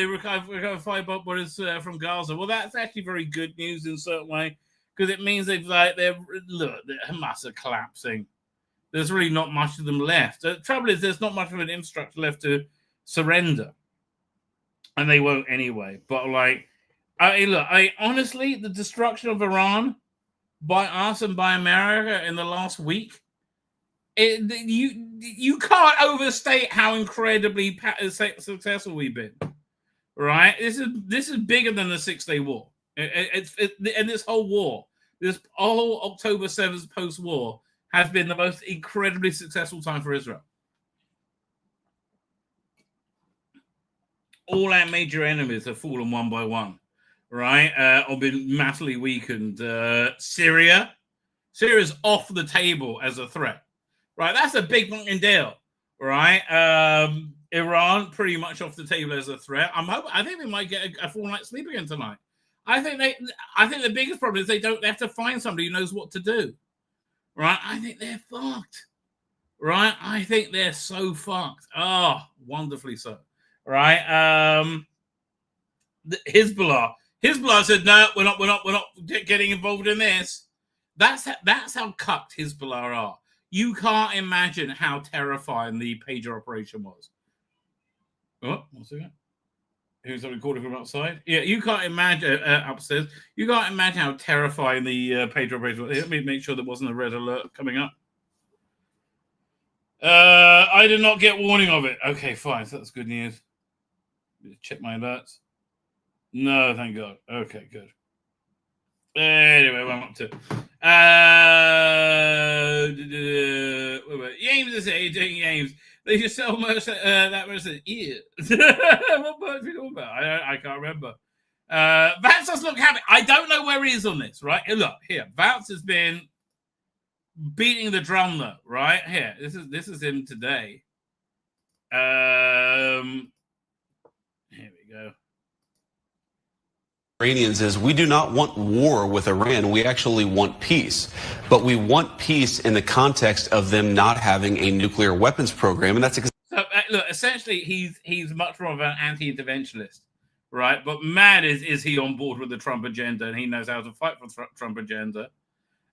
recovered 5 bomb bullets from Gaza. Well, that's actually very good news in a certain way, because it means Hamas are collapsing. There's really not much of them left. The trouble is, there's not much of an infrastructure left to surrender, and they won't anyway. But honestly, the destruction of Iran by us and by America in the last week. You can't overstate how incredibly successful we've been, right? This is bigger than the 6-Day War. And this whole war, this whole October 7th post-war, has been the most incredibly successful time for Israel. All our major enemies have fallen one by one, right? Or been massively weakened. Syria's off the table as a threat. Right, that's a big fucking deal, right? Iran pretty much off the table as a threat. I think they might get a full night's sleep again tonight. I think the biggest problem is they have to find somebody who knows what to do, right? I think they're fucked, right? I think they're so fucked. Oh, wonderfully so, right? Hezbollah said no, we're not getting involved in this. That's how cucked Hezbollah are. You can't imagine how terrifying the pager operation was. Oh, what's that? Who's that recording from outside? Yeah, you can't imagine upstairs. You can't imagine how terrifying the pager operation was. Let me make sure there wasn't a red alert coming up. I did not get warning of it. Okay, fine. So that's good news. Check my alerts. No, thank God. Okay, good. Anyway, what I'm up to. Yames is here. Doing Yames. They just sell merch. That merch. Yeah. What merch are we talking about? I can't remember. Vance does look happy. I don't know where he is on this, right? Look, here. Vance has been beating the drum, though, right? Here. This is him today. Here we go. Iranians is we do not want war with Iran. We actually want peace. But we want peace in the context of them not having a nuclear weapons program. And that's so, look, essentially, he's much more of an anti-interventionist, right? But man, is he on board with the Trump agenda, and he knows how to fight for the Trump agenda.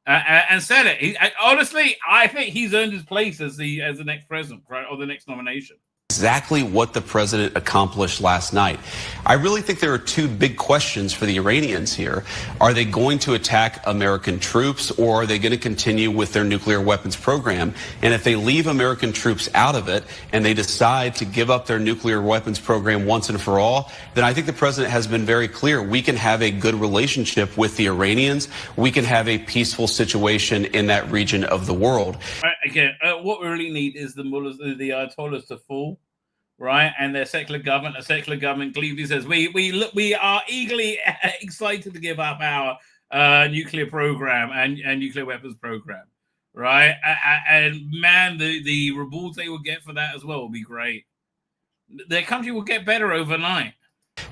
And said it. Honestly, I think he's earned his place as the next president, right, or the next nomination. Exactly what the president accomplished last night. I really think there are two big questions for the Iranians here. Are they going to attack American troops, or are they going to continue with their nuclear weapons program? And if they leave American troops out of it and they decide to give up their nuclear weapons program once and for all, then I think the president has been very clear. We can have a good relationship with the Iranians. We can have a peaceful situation in that region of the world. Again, what we really need is the mullahs, the ayatollahs to fall, right? And their secular government, gleefully says, we are eagerly excited to give up our nuclear program and nuclear weapons program, right? And man, the rewards they will get for that as well will be great. Their country will get better overnight.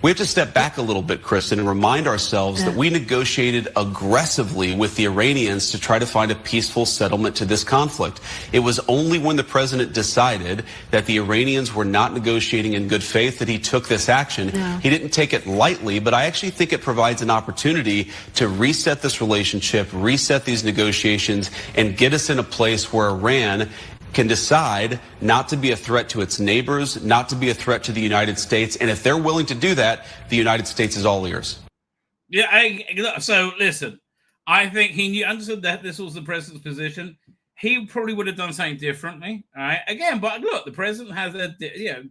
We have to step back a little bit, Kristen, and remind ourselves that we negotiated aggressively with the Iranians to try to find a peaceful settlement to this conflict. It was only when the president decided that the Iranians were not negotiating in good faith that he took this action. Yeah. He didn't take it lightly, but I actually think it provides an opportunity to reset this relationship, reset these negotiations, and get us in a place where Iran can decide not to be a threat to its neighbors, not to be a threat to the United States. And if they're willing to do that, the United States is all ears. Yeah, so listen, I think he understood that this was the president's position. He probably would have done something differently. All right. Again, but look, the president has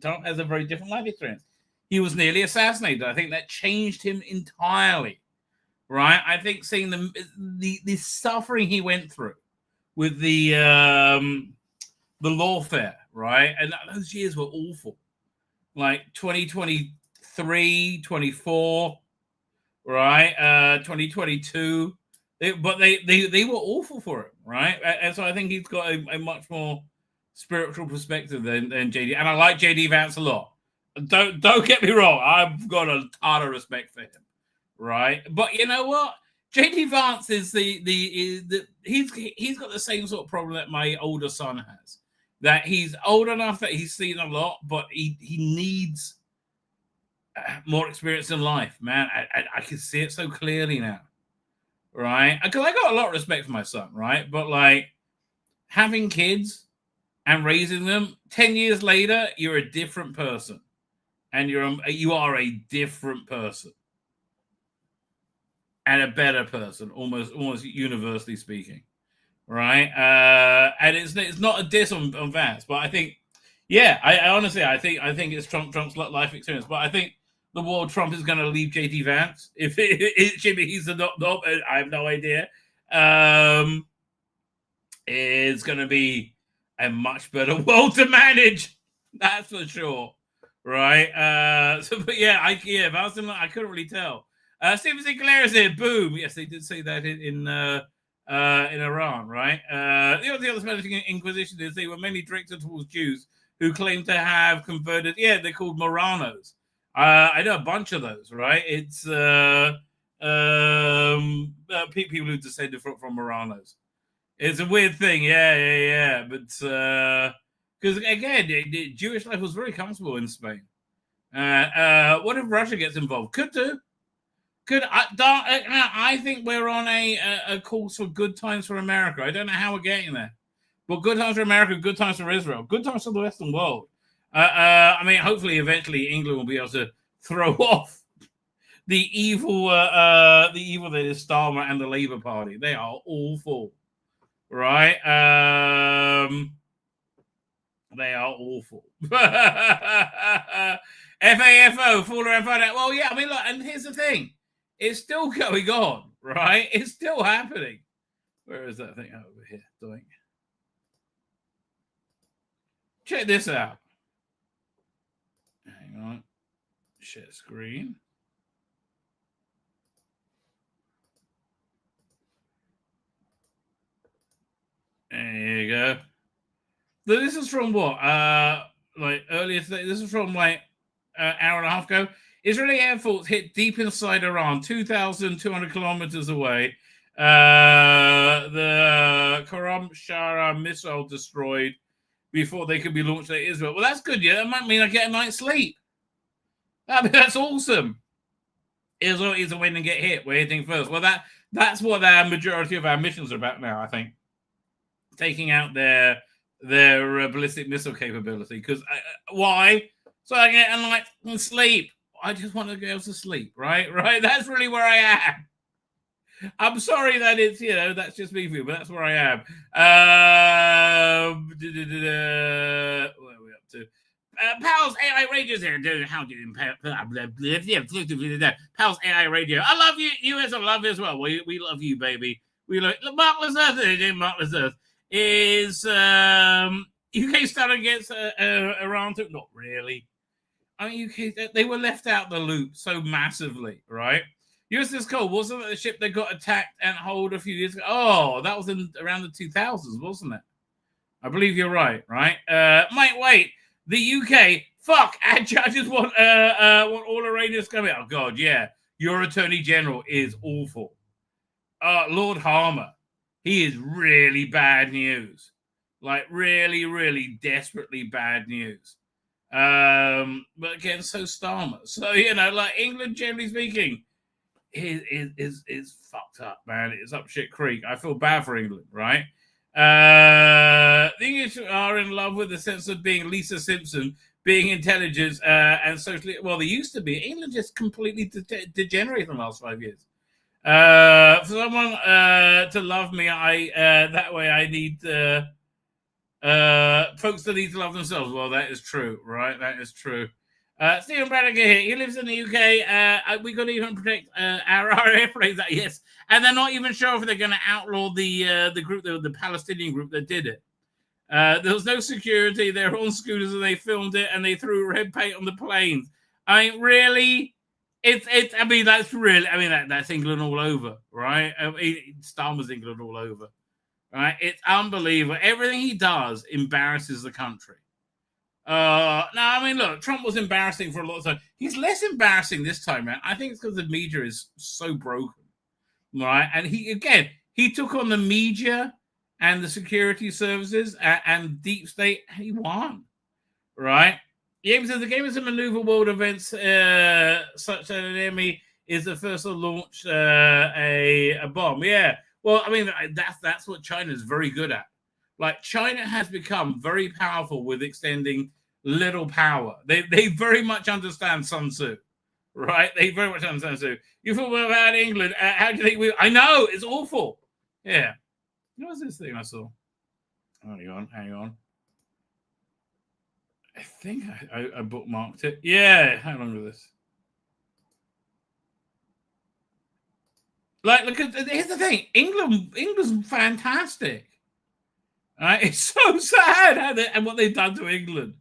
Trump has a very different life experience. He was nearly assassinated. I think that changed him entirely. Right. I think seeing the suffering he went through with the lawfare, right? And those years were awful. Like 2023, 24, right? 2022. But they were awful for him, right? And so I think he's got a much more spiritual perspective than JD. And I like JD Vance a lot. Don't get me wrong. I've got a ton of respect for him, right? But you know what? JD Vance is he's got the same sort of problem that my older son has. That he's old enough that he's seen a lot, but he needs more experience in life, man. I can see it so clearly now. Right, because I got a lot of respect for my son, right? But like having kids and raising them, 10 years later, you're a different person, and you are a different person, and a better person, almost universally speaking, right? And it's not a diss on Vance, but I think, yeah, I honestly I think it's Trump's life experience, but I think the world Trump is going to leave JD Vance. If he's the knob, I have no idea. It's going to be a much better world to manage. That's for sure. Right. But yeah, Vance, I couldn't really tell. Stephen Sinclair is here. Boom. Yes, they did say that in Iran, right? The other Spanish Inquisition is they were mainly directed towards Jews who claimed to have converted. Yeah, they're called Moranos. I know a bunch of those, right? It's people who descended from Moranos. It's a weird thing, yeah. But because again, Jewish life was very comfortable in Spain. What if Russia gets involved? Could do. I think we're on a course for good times for America. I don't know how we're getting there, but good times for America, good times for Israel, good times for the Western world. I mean, hopefully, eventually, England will be able to throw off the evil that is Starmer and the Labour Party. They are awful, right? They are awful. FAFO, Faller and Fandom. Well, yeah, I mean, look, and here's the thing. It's still going on, right? It's still happening. Where is that thing? Oh, over here. Doink. Check this out. Hang on. Share screen. There you go. So this is from what? Like earlier today. This is from like an hour and a half ago. Israeli Air Force hit deep inside Iran, 2,200 kilometers away. The Karam Shara missile destroyed before they could be launched at Israel. Well, that's good, yeah. That might mean I get a night's sleep. I mean, that's awesome. Israel is a win and get hit. We're hitting first. Well, that's what our majority of our missions are about now, I think. Taking out their ballistic missile capability. Because why? So I get a night and sleep. I just want to go to sleep, right? Right? That's really where I am. I'm sorry that it's, that's just me for you, but that's where I am. What are we up to? Pals AI Radio here. How do you Pals AI Radio? I love you. US, I love you as well. We love you, baby. We love Markless Earth. Markless Earth is UK starting against Iran. Not really. I mean, UK, they were left out the loop so massively, right? USS Cole, wasn't it the ship that got attacked and hold a few years ago? Oh, that was around the 2000s, wasn't it? I believe you're right? Mate, wait. The UK, fuck, our judges want all Iranians coming. Oh, God, yeah. Your Attorney General is awful. Lord Harmer, he is really bad news. Like, really, really desperately bad news. But again, so Starmer. So, like England, generally speaking, is fucked up, man. It's up shit creek. I feel bad for England, right? The English are in love with the sense of being Lisa Simpson, being intelligent and socially. Well, they used to be. England just completely degenerated in the last 5 years. For someone to love me, that way I need folks that need to love themselves. Well, that is true, right? That is true. Stephen Braddock here. He lives in the UK. We got to even protect our airplanes. Yes, and they're not even sure if they're going to outlaw the group, the Palestinian group that did it. There was no security. They were on scooters and they filmed it and they threw red paint on the planes. I mean, really, it's. I mean, that's really. I mean, that's England all over, right? Starmer's England all over, right? It's unbelievable. Everything he does embarrasses the country. No, I mean, look, Trump was embarrassing for a lot of time. He's less embarrassing this time, man. I think it's because the media is so broken, right? And he took on the media and the security services and deep state. He won, right? James says the game is a maneuver world events such that an enemy is the first to launch a bomb. Yeah, well, I mean, that's what China is very good at. Like, China has become very powerful with extending little power. They very much understand Sun Tzu, right? They very much understand Sun Tzu. You feel well about England. How do you think I know, it's awful. Yeah. What was this thing I saw? Hang on. I think I bookmarked it. Yeah, how long was this? Like, look at, here's the thing. England's fantastic. It's so sad and what they've done to England.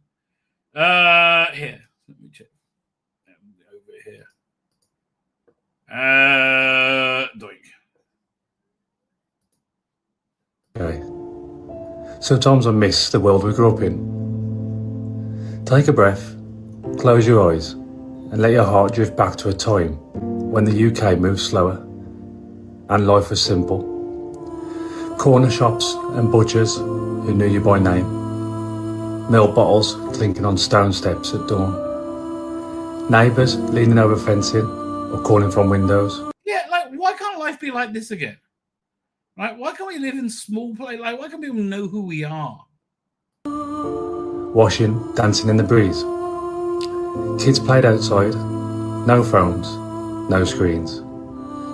Here, let me check. Over here. Doink. Okay. Sometimes I miss the world we grew up in. Take a breath, close your eyes, and let your heart drift back to a time when the UK moved slower and life was simple. Corner shops and butchers who knew you by name. Milk bottles clinking on stone steps at dawn. Neighbours leaning over fencing or calling from windows. Yeah, like, why can't life be like this again? Right? Why can't we live in small places? Like, why can't people know who we are? Washing, dancing in the breeze. Kids played outside. No phones, no screens.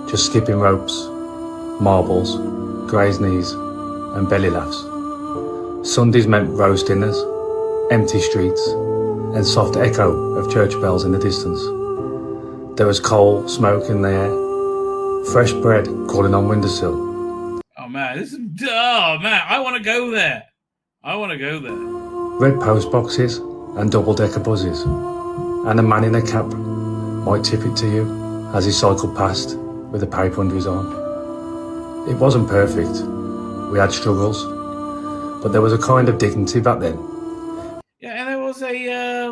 Just skipping ropes, marbles, grazed knees and belly laughs. Sundays meant roast dinners, empty streets and soft echo of church bells in the distance. There was coal, smoke in the air, fresh bread calling on windowsill. Oh man, I want to go there. Red post boxes and double-decker buses, and a man in a cap might tip it to you as he cycled past with a paper under his arm. It wasn't perfect. We had struggles, but there was a kind of dignity back then. Yeah, and there was there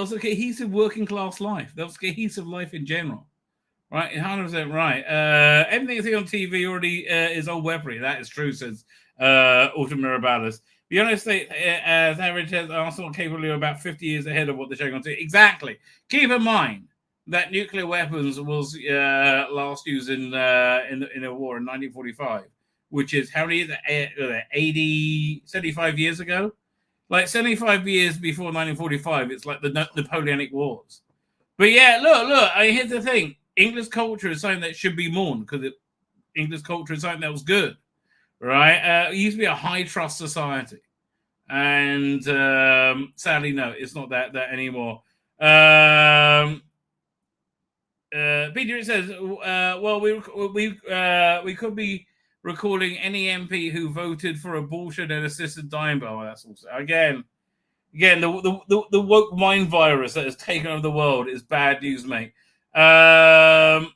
was a cohesive working class life. There was cohesive life in general, right? 100% right. Everything you see on TV already is old weaponry. That is true, says Autumn Mirabalis. The United States, as average, has Arsenal capable of about 50 years ahead of what they're showing on TV. Exactly. Keep in mind that nuclear weapons was last used in a war in 1945, which is how many years? 75 years ago? Like 75 years before 1945, it's like the Napoleonic Wars. But yeah, look, here's the thing. English culture is something that should be mourned because English culture is something that was good, right? It used to be a high-trust society. And sadly, no, it's not that anymore. Peter says, well, we could be recalling any MP who voted for abortion and assisted dying. But that's also again, the woke mind virus that has taken over the world is bad news, mate. What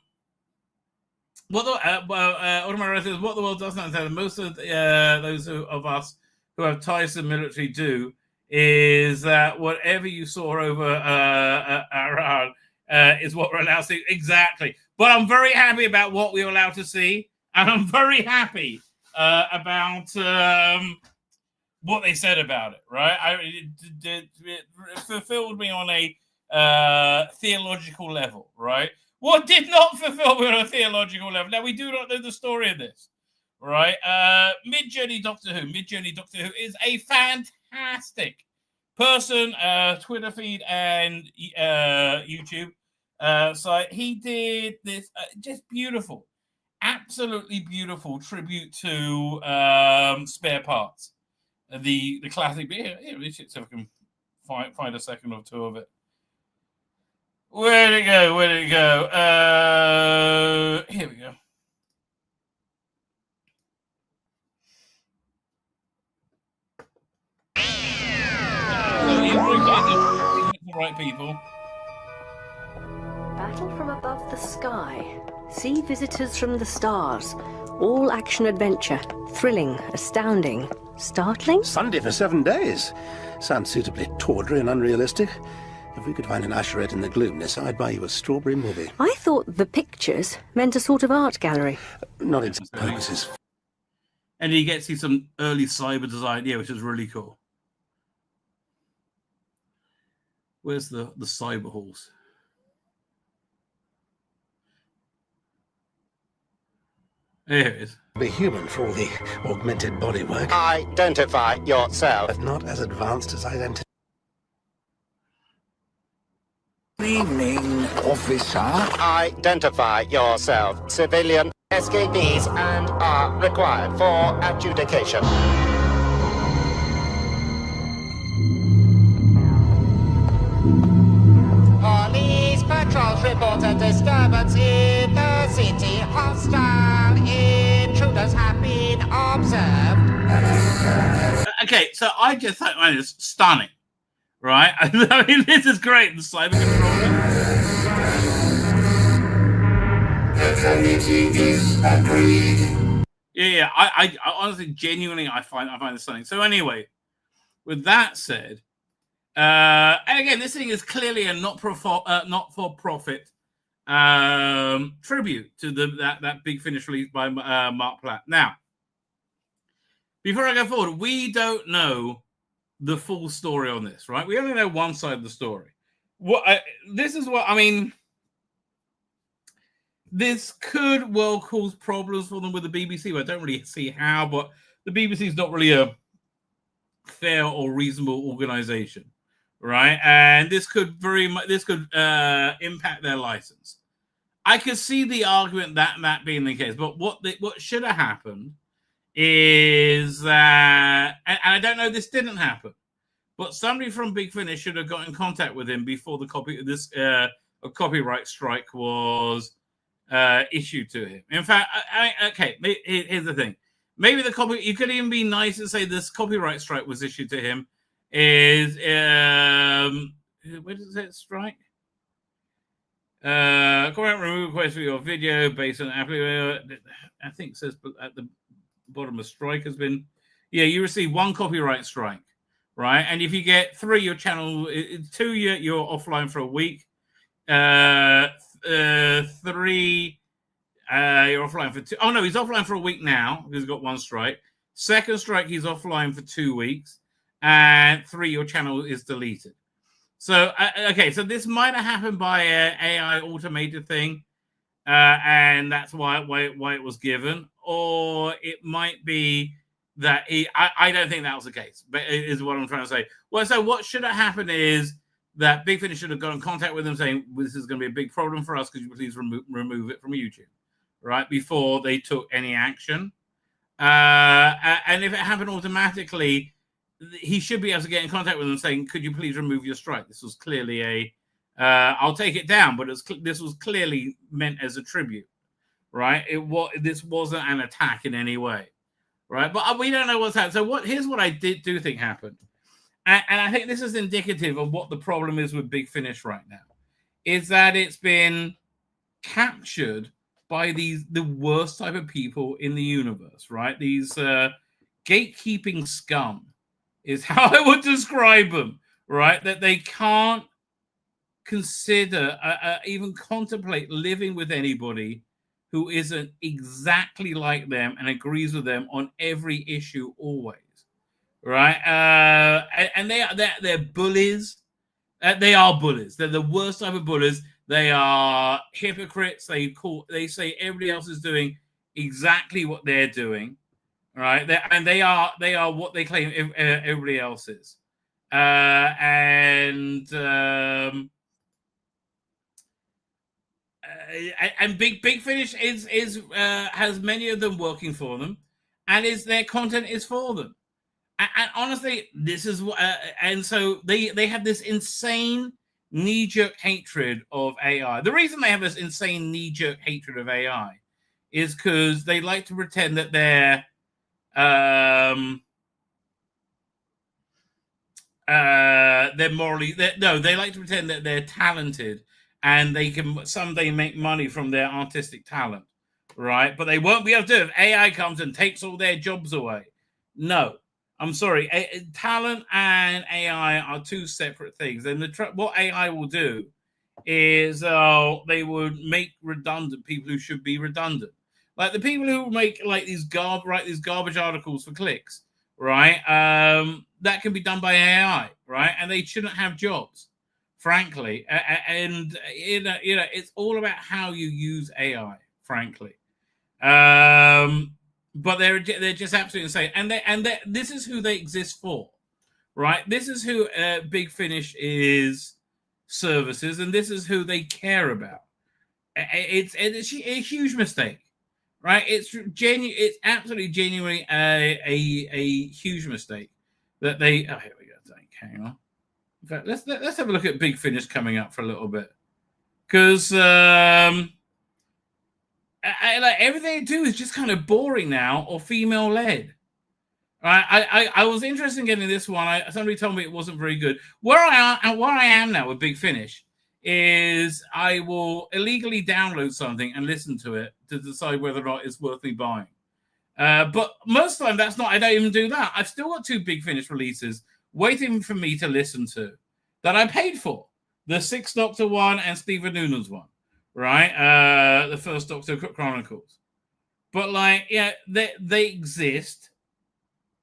the world does not understand, most of those of us who have ties to the military do, is that whatever you saw over Iran is what we're allowed to see. Exactly. But I'm very happy about what we were allowed to see. And I'm very happy about what they said about it, right? It fulfilled me on a theological level, right? What did not fulfill me on a theological level? Now, we do not know the story of this, right? Mid-Journey Doctor Who. Mid-Journey Doctor Who is a fantastic person, Twitter feed and YouTube site. He did this just beautiful, absolutely beautiful tribute to Spare Parts, the classic. Here, let's see if I can find a second or two of it. Where'd it go? Here we go. The right people. Battle from above the sky. See visitors from the stars. All action adventure. Thrilling, astounding, startling. Sunday for 7 days. Sounds suitably tawdry and unrealistic. If we could find an usherette in the gloomness, I'd buy you a strawberry movie. I thought the pictures meant a sort of art gallery. Not in some purposes. And you get to see some early cyber design, which is really cool. Where's the cyber halls? Here it is. Be human for all the augmented bodywork. Identify yourself. But not as advanced as identity. Evening, officer. Identify yourself. Civilian escapees and are required for adjudication. Police patrols report a disturbance in the city. Hostile intruders have been observed. Okay, so I just thought it was stunning, right? I mean, this is great. The cyber controller. The committee disagreed. Yeah. I honestly, genuinely, I find this stunning. So anyway, with that said. And again, this thing is clearly a not-for-profit tribute to that Big Finish release by Mark Platt. Now, before I go forward, we don't know the full story on this, right? We only know one side of the story. This could well cause problems for them with the BBC. I don't really see how, but the BBC is not really a fair or reasonable organization. Right, and this could impact their license. I could see the argument that being the case, but what should have happened is that, and I don't know, this didn't happen, but somebody from Big Finish should have got in contact with him before a copyright strike was issued to him. In fact, here's the thing: maybe you could even be nice and say this copyright strike was issued to him. Is where does it strike? Comment remove request for your video based on application. I think it says at the bottom of strike has been. Yeah, you receive one copyright strike, right? And if you get 3, your channel 2, you're offline for a week. 3, you're offline for 2. Oh no, he's offline for a week now. He's got 1 strike. Second strike, he's offline for 2 weeks. And 3, your channel is deleted. So, so this might have happened by an AI automated thing, and that's why it was given. Or it might be that I don't think that was the case, but is what I'm trying to say. Well, so what should have happened is that Big Finish should have got in contact with them saying, this is going to be a big problem for us. Could you please remove it from YouTube, right? Before they took any action. And if it happened automatically, he should be able to get in contact with them saying, could you please remove your strike? This was clearly I'll take it down, but this was clearly meant as a tribute, right? This wasn't an attack in any way, right? But we don't know what's happened. So here's what I do think happened. And I think this is indicative of what the problem is with Big Finish right now, is that it's been captured by the worst type of people in the universe, right? These gatekeeping scum is how I would describe them, right? That they can't consider, even contemplate living with anybody who isn't exactly like them and agrees with them on every issue always, right? And they're bullies. They are bullies. They're the worst type of bullies. They are hypocrites. They say everybody else is doing exactly what they're doing, right? They are what they claim everybody else is, and Big Finish is has many of them working for them, and their content is for them. And honestly, this is what, and so they have this insane knee-jerk hatred of AI. The reason they have this insane knee-jerk hatred of AI is because they like to pretend that they're morally. They like to pretend that they're talented and they can someday make money from their artistic talent, right? But they won't be able to do it if AI comes and takes all their jobs away. No. I'm sorry, talent and AI are two separate things. And what AI will do is they would make redundant people who should be redundant. Like the people who make like write these garbage articles for clicks, right? That can be done by AI, right? And they shouldn't have jobs, frankly. And it's all about how you use AI, frankly. But they're just absolutely insane, and this is who they exist for, right? This is who Big Finish is services, and this is who they care about. It's a huge mistake, right? It's absolutely genuinely a huge mistake that they. Oh, here we go. Hang on. In fact, let's have a look at Big Finish coming up for a little bit, because. Like everything they do is just kind of boring now or female led. Right? I was interested in getting this one. Somebody told me it wasn't very good. Where I am now with Big Finish is I will illegally download something and listen to it to decide whether or not it's worth me buying. But most of the time that's not. I don't even do that. I've still got 2 Big Finish releases waiting for me to listen to that I paid for. The 6th Doctor one and Stephen Noonan's one. Right, the First Doctor Chronicles, but like, yeah, they exist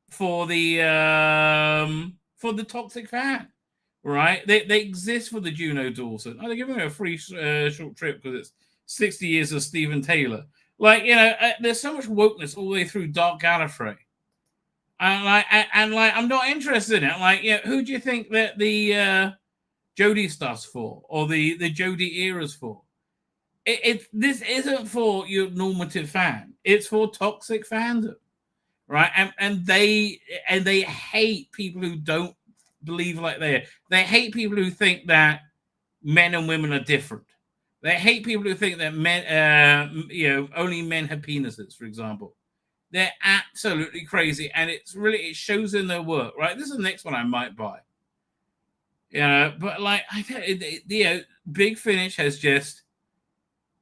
for the toxic fan, right? They exist for the Juno Dawson. Oh, they're giving me a free short trip because it's 60 years of Stephen Taylor. Like, there's so much wokeness all the way through Dark Gallifrey, and I'm not interested in it. Like, who do you think that the Jodie stuff's for, or the Jodie era's for? This isn't for your normative fan. It's for toxic fandom, right? And they hate people who don't believe like they are. They hate people who think that men and women are different. They hate people who think that men, only men have penises, for example. They're absolutely crazy, and it shows in their work, right? This is the next one I might buy. But like, Big Finish has just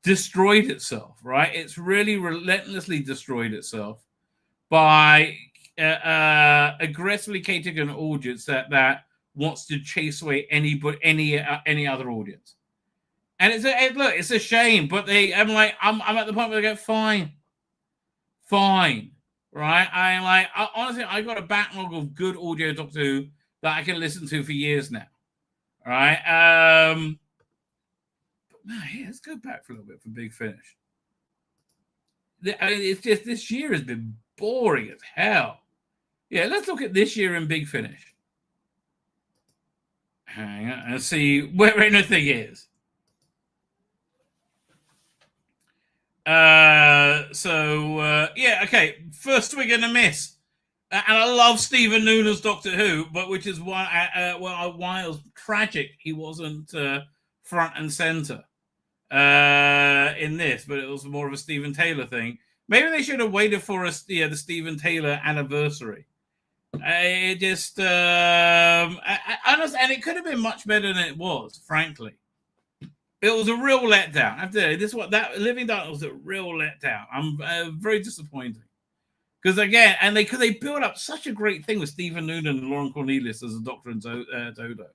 destroyed itself, right? It's really relentlessly destroyed itself by aggressively catering an audience that wants to chase away any other audience. And it's a shame, but I'm at the point where I go, fine, right? Honestly, I got a backlog of good audio Doctor Who that I can listen to for years now, right? Let's go back for a little bit for Big Finish. It's just this year has been boring as hell. Yeah, let's look at this year in Big Finish. Hang on and see where anything is. Okay. First Swig and a Miss. And I love Stephen Noonan's Doctor Who, but which is why it was tragic he wasn't front and center in this, but it was more of a Stephen Taylor thing. Maybe they should have waited for the Stephen Taylor anniversary. It just honestly, and it could have been much better than it was, frankly. It was a real letdown. I have to say, Living Dark was a real letdown. I'm very disappointed. Because again, and they built up such a great thing with Stephen Noonan and Lauren Cornelius as a Doctor and Dodo.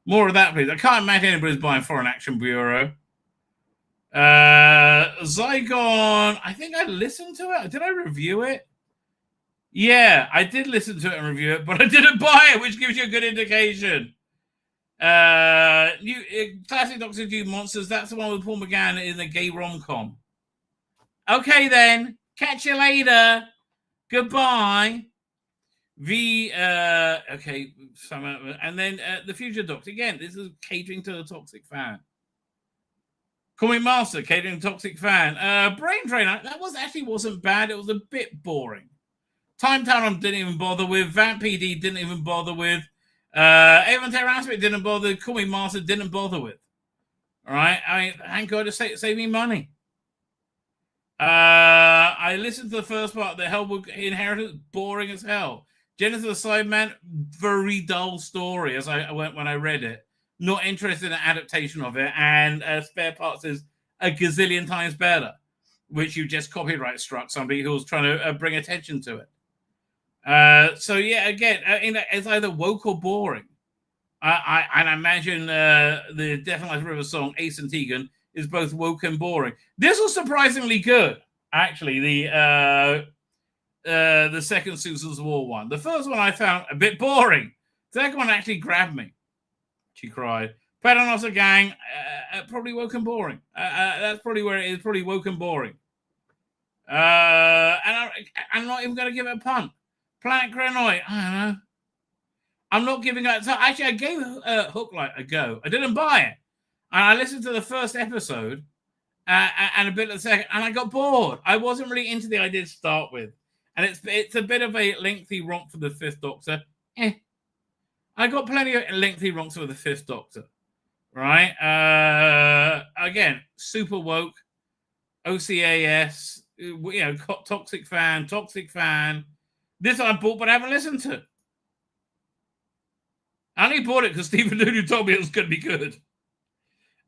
More of that, please. I can't imagine anybody's buying Foreign Action Bureau. Zygon, I think I listened to it. Did I review it? Yeah, I did listen to it and review it, but I didn't buy it, which gives you a good indication. Classic Doctor Who Monsters, that's the one with Paul McGann in the gay rom-com. Okay, then. Catch you later. Goodbye. Okay, and then the Future Doctor. Again, this is catering to the toxic fan. Call me Master, catering to toxic fan. Brain Trainer, that wasn't bad. It was a bit boring. Time Tunnel didn't even bother with. Vamp PD didn't even bother with. Avon Terror Aspect didn't bother. Call me Master didn't bother with. All right, thank God to save me money. I listened to the first part, the Hellbook Inheritance, boring as hell. Genesis of the Sideman, very dull story as I went when I read it. Not interested in an adaptation of it, and Spare Parts is a gazillion times better, which you just copyright struck somebody who was trying to bring attention to it. So yeah, again, it's either woke or boring. I imagine the Death and Life River song Ace and Tegan is both woke and boring. This was surprisingly good, actually. The second Susan's War one. The first one I found a bit boring. The second one actually grabbed me. She cried. Paternoster Gang, probably woke and boring. That's probably where it is. Probably woke and boring. And I'm not even going to give it a punt. Planet Crenoid, I don't know. I'm not giving it. So actually, I gave Hooklight a go. I didn't buy it, and I listened to the first episode and a bit of the second, and I got bored. I wasn't really into the idea to start with, and it's a bit of a lengthy romp for the Fifth Doctor. I got plenty of lengthy romps for the Fifth Doctor, right? Again, super woke, OCAS, toxic fan. This I bought, but I haven't listened to. I only bought it because Stephen Nudu told me it was going to be good.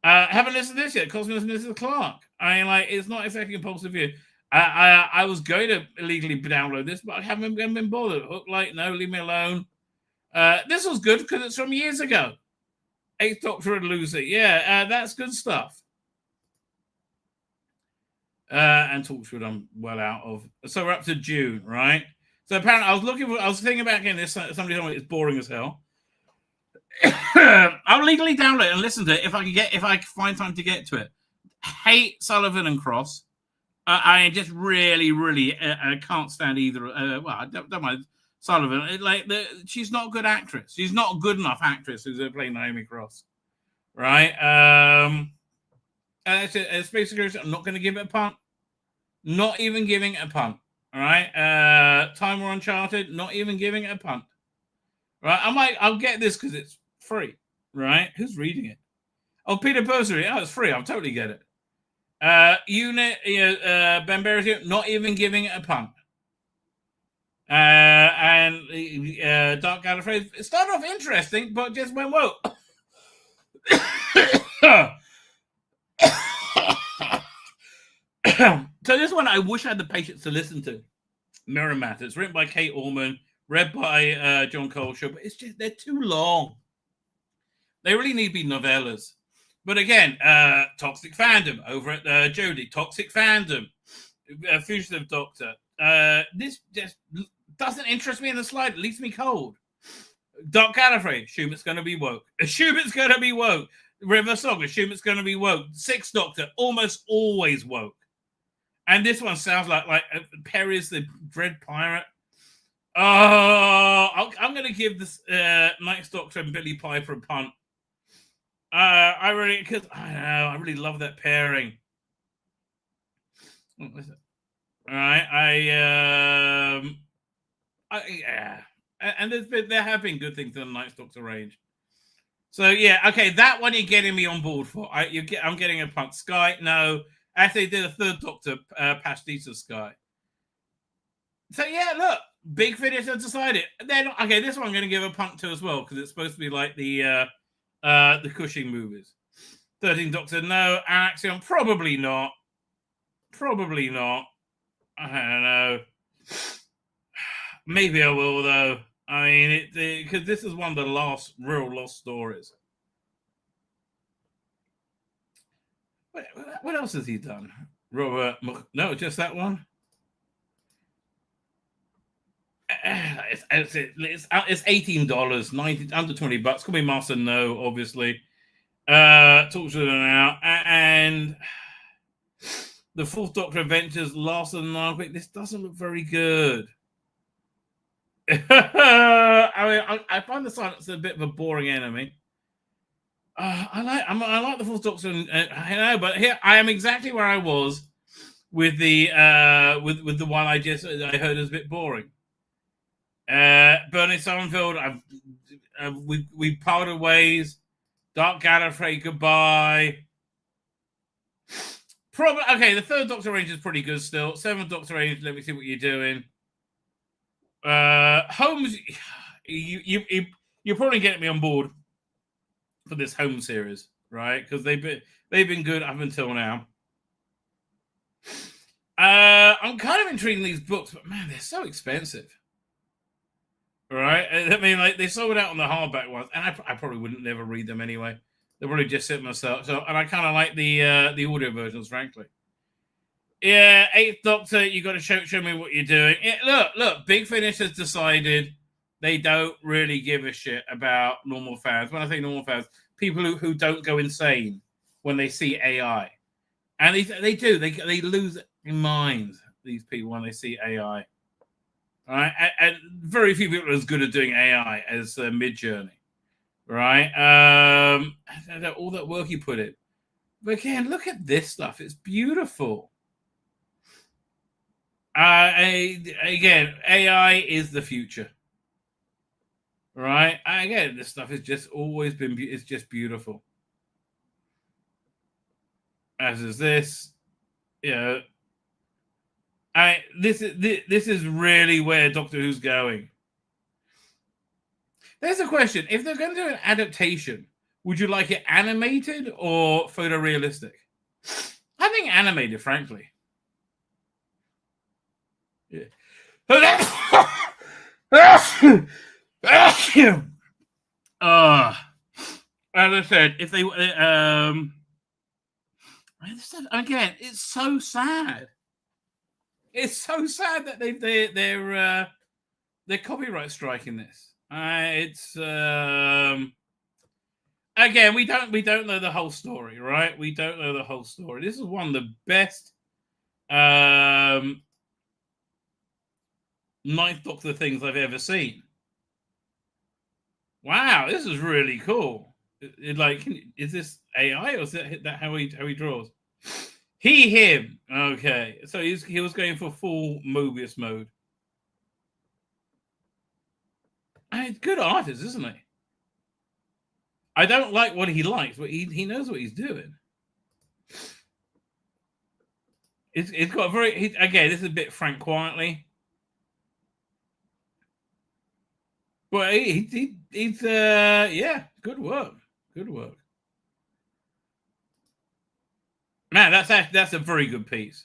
Haven't listened to this yet. Cosmos and Mrs. Clark. It's not exactly a impulsive view. I was going to illegally download this, but I haven't been bothered. Hooklight, no, leave me alone. This was good because it's from years ago. Eighth Doctor and Lucy. Yeah, that's good stuff. And Torchwood I'm well out of. So we're up to June, right? So apparently I was thinking about getting this. Somebody told me it's boring as hell. I'll legally download it and listen to it if I find time to get to it. Hate Sullivan and Cross. I just really can't stand either. I don't mind Sullivan. She's not a good actress. She's not a good enough actress who's playing Naomi Cross, right? Space Security. I'm not going to give it a punt. Not even giving it a punt. All right. Time War Uncharted. Not even giving it a punt. Right. I'll get this because it's free. Right. Who's reading it? Oh, Peter Pursery. Oh, it's free. I'll totally get it. Unit. Ben Barry's here. Not even giving it a punt. And Dark Gallifrey. It started off interesting, but just went whoa. So this one I wish I had the patience to listen to. Mirror Matter. It's written by Kate Orman, read by John Coleshaw, but it's just they're too long. They really need to be novellas. But again, Toxic Fandom over at Jodie. Toxic Fandom. Fugitive Doctor. This just doesn't interest me in the slide. It leaves me cold. Dark Gallifrey. Assume it's going to be woke. Assume it's going to be woke. River Song. Assume it's going to be woke. Sixth Doctor. Almost always woke. And this one sounds like Perry's the Dread Pirate. Oh, I'm going to give this Ninth Doctor and Billy Piper a punt. I really love that pairing. All right, and there have been good things in the Ninth Doctor range. So yeah, okay, that one you're getting me on board for. I'm getting a punt. Sky, no. Actually, they did a Third Doctor pastiche of Sky. So yeah, look, Big Finish have decided. Okay, this one I'm going to give a punt to as well because it's supposed to be like the Cushing movies. 13th Doctor, no. Axiom, probably not. Probably not. I don't know. Maybe I will though. I mean, because this is one of the real lost stories. What else has he done? Robert? No, just that one. It's $18, 90 under $20. Could be Master, no, obviously. Talk to them now, and The Fourth Doctor Adventures Last of the Nile. This doesn't look very good. I find the Silence a bit of a boring enemy. I like the Fourth Doctor, I know, but here I am exactly where I was with the with the one I heard was a bit boring. Bernie Summerfield, we parted ways. Dark Gallifrey, goodbye. Probably okay. The Third Doctor range is pretty good still. Seventh Doctor range, let me see what you're doing. Holmes, you're probably getting me on board for this Holmes series, right? Because they've been good up until now. I'm kind of intrigued in these books, but man, they're so expensive. Right? I mean, like they sold out on the hardback ones, and I probably wouldn't never read them anyway. They'll probably just sit myself. So, and I kind of like the audio versions, frankly. Yeah, Eighth Doctor, you got to show me what you're doing. Look, Big Finish has decided they don't really give a shit about normal fans. When I say normal fans, people who don't go insane when they see AI, and they do. They lose their minds. These people when they see AI. Right, and very few people are as good at doing AI as Midjourney, right? All that work you put in, but again, look at this stuff; it's beautiful. Again, AI is the future, right? Again, this stuff has just always been. It's just beautiful, as is this, you know. This is really where Doctor Who's going. There's a question. If they're going to do an adaptation, would you like it animated or photorealistic? I think animated, frankly. Yeah. As I said, if they again, it's so sad. It's so sad that they're copyright striking this. It's again, we don't know the whole story, right? We don't know the whole story. This is one of the best Ninth Doctor things I've ever seen. Wow, this is really cool. Is this AI or is that how he draws? He, him. Okay. So he was going for full Mobius mode. And good artist, isn't he? I don't like what he likes, but he knows what he's doing. It's got a very... Again, this is a bit Frank Quietly. But he's yeah, good work. Good work. Man, that's a very good piece.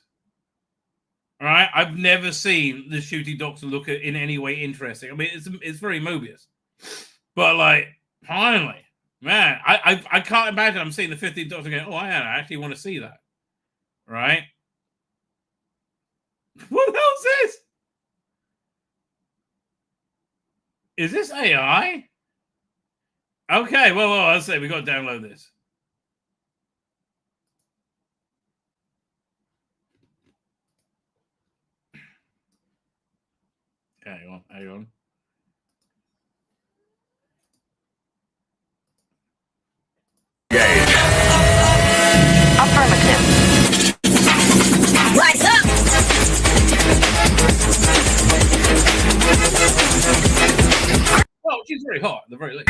All right, I've never seen the Shooting Doctor look in any way interesting. I mean, it's very Mobius, but like finally, man, I can't imagine I'm seeing the 15th Doctor going, oh, I actually want to see that. Right? What else is? Is this AI? Okay, well, I'll say we got to download this. Hang on. Affirmative. Rise up! Oh, she's very hot, at the very least.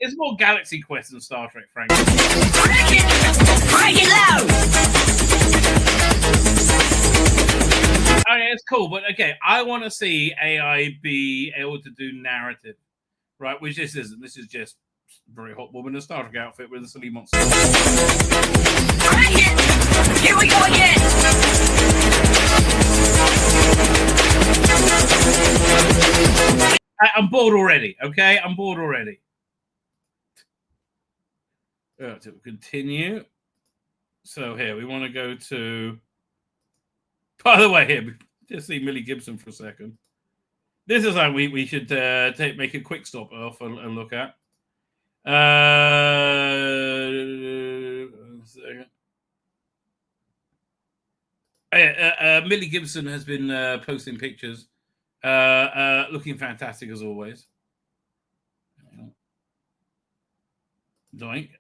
It's more Galaxy Quest than Star Trek, frankly. Break it loud! I mean, it's cool, but okay, I want to see AI be able to do narrative, right? Which this isn't. This is just a very hot woman in a Star Trek outfit with a silly monster. Break it! Here we go again! I'm bored already, okay? I'm bored already. To continue. So here, we want to go to... By the way, here, just see Millie Gibson for a second. This is how we should make a quick stop off and look at. Millie Gibson has been posting pictures, looking fantastic as always. Doink.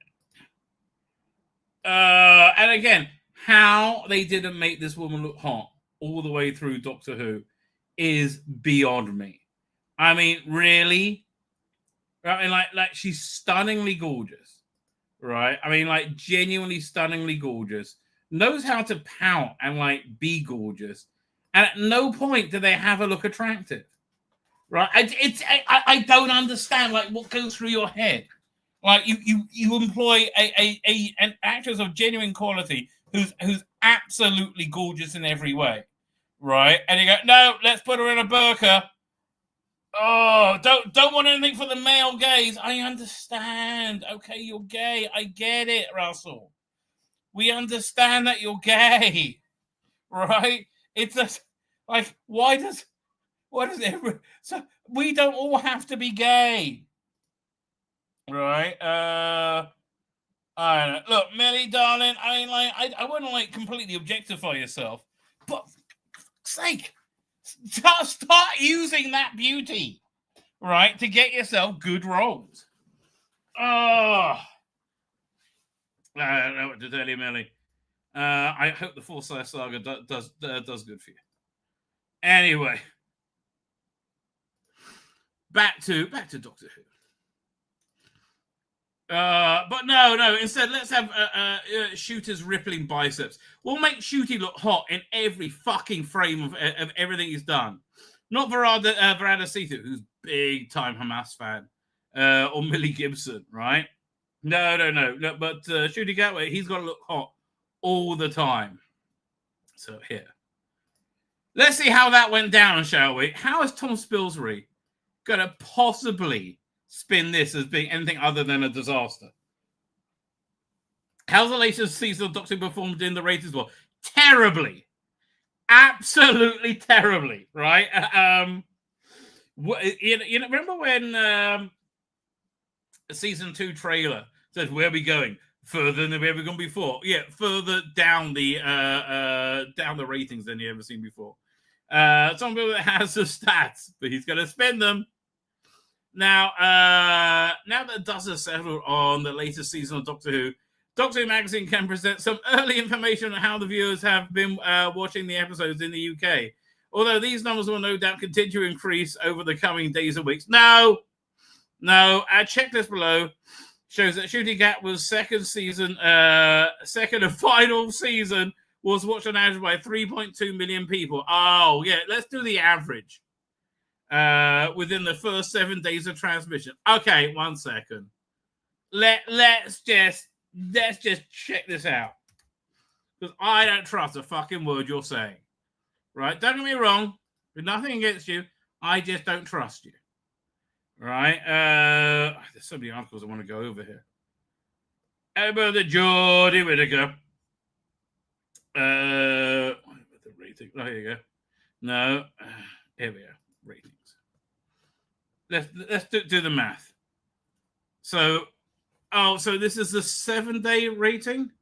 And again, how they didn't make this woman look hot all the way through Doctor Who is beyond me. I mean, really? I mean, like she's stunningly gorgeous, right? I mean, like genuinely stunningly gorgeous. Knows how to pout and like be gorgeous, and at no point do they have her look attractive, right? I don't understand like what goes through your head. Like you employ an actress of genuine quality who's absolutely gorgeous in every way, right? And you go, no, let's put her in a burqa. Oh, don't want anything for the male gaze. I understand. Okay, you're gay. I get it, Russell. We understand that you're gay, right? It's just like why does everyone? So we don't all have to be gay, right? I don't know. Look, Millie, darling. I mean, like I wouldn't like completely objectify yourself, but for fuck's sake. Start using that beauty, right, to get yourself good roles. Oh, I don't know what to tell you, Millie. I hope the Forsyth Saga does good for you. Anyway, back to Doctor Who. But no. Instead, let's have Shooter's rippling biceps. We'll make Shooty look hot in every fucking frame of everything he's done. Not Varada Setu, who's big time Hamas fan, or Millie Gibson, right? No. But Shooty Gatway, he's got to look hot all the time. So here, let's see how that went down, shall we? How is Tom Spilsbury going to possibly spin this as being anything other than a disaster? How's the latest season of Doctor Who performed in the ratings war? Terribly. Absolutely terribly, right? Remember when season 2 trailer says, where are we going? Further than we've ever gone before. Yeah, further down the ratings than you've ever seen before. Some people that has the stats, but he's going to spend them. Now that dust has settled on the latest season of Doctor Who, Doctor Who Magazine can present some early information on how the viewers have been watching the episodes in the UK. Although these numbers will no doubt continue to increase over the coming days and weeks. No. Our checklist below shows that Shooty Gat was second and final season was watched on average by 3.2 million people. Oh, yeah, let's do the average. Within the first 7 days of transmission. Okay, 1 second. Let's just check this out. Because I don't trust a fucking word you're saying. Right? Don't get me wrong. There's nothing against you. I just don't trust you. Right? There's so many articles I want to go over here. Over the Geordie Whittaker. The rating. Oh, here you go. No. Here we are. Ratings. Let's do the math. So this is the 7-day rating.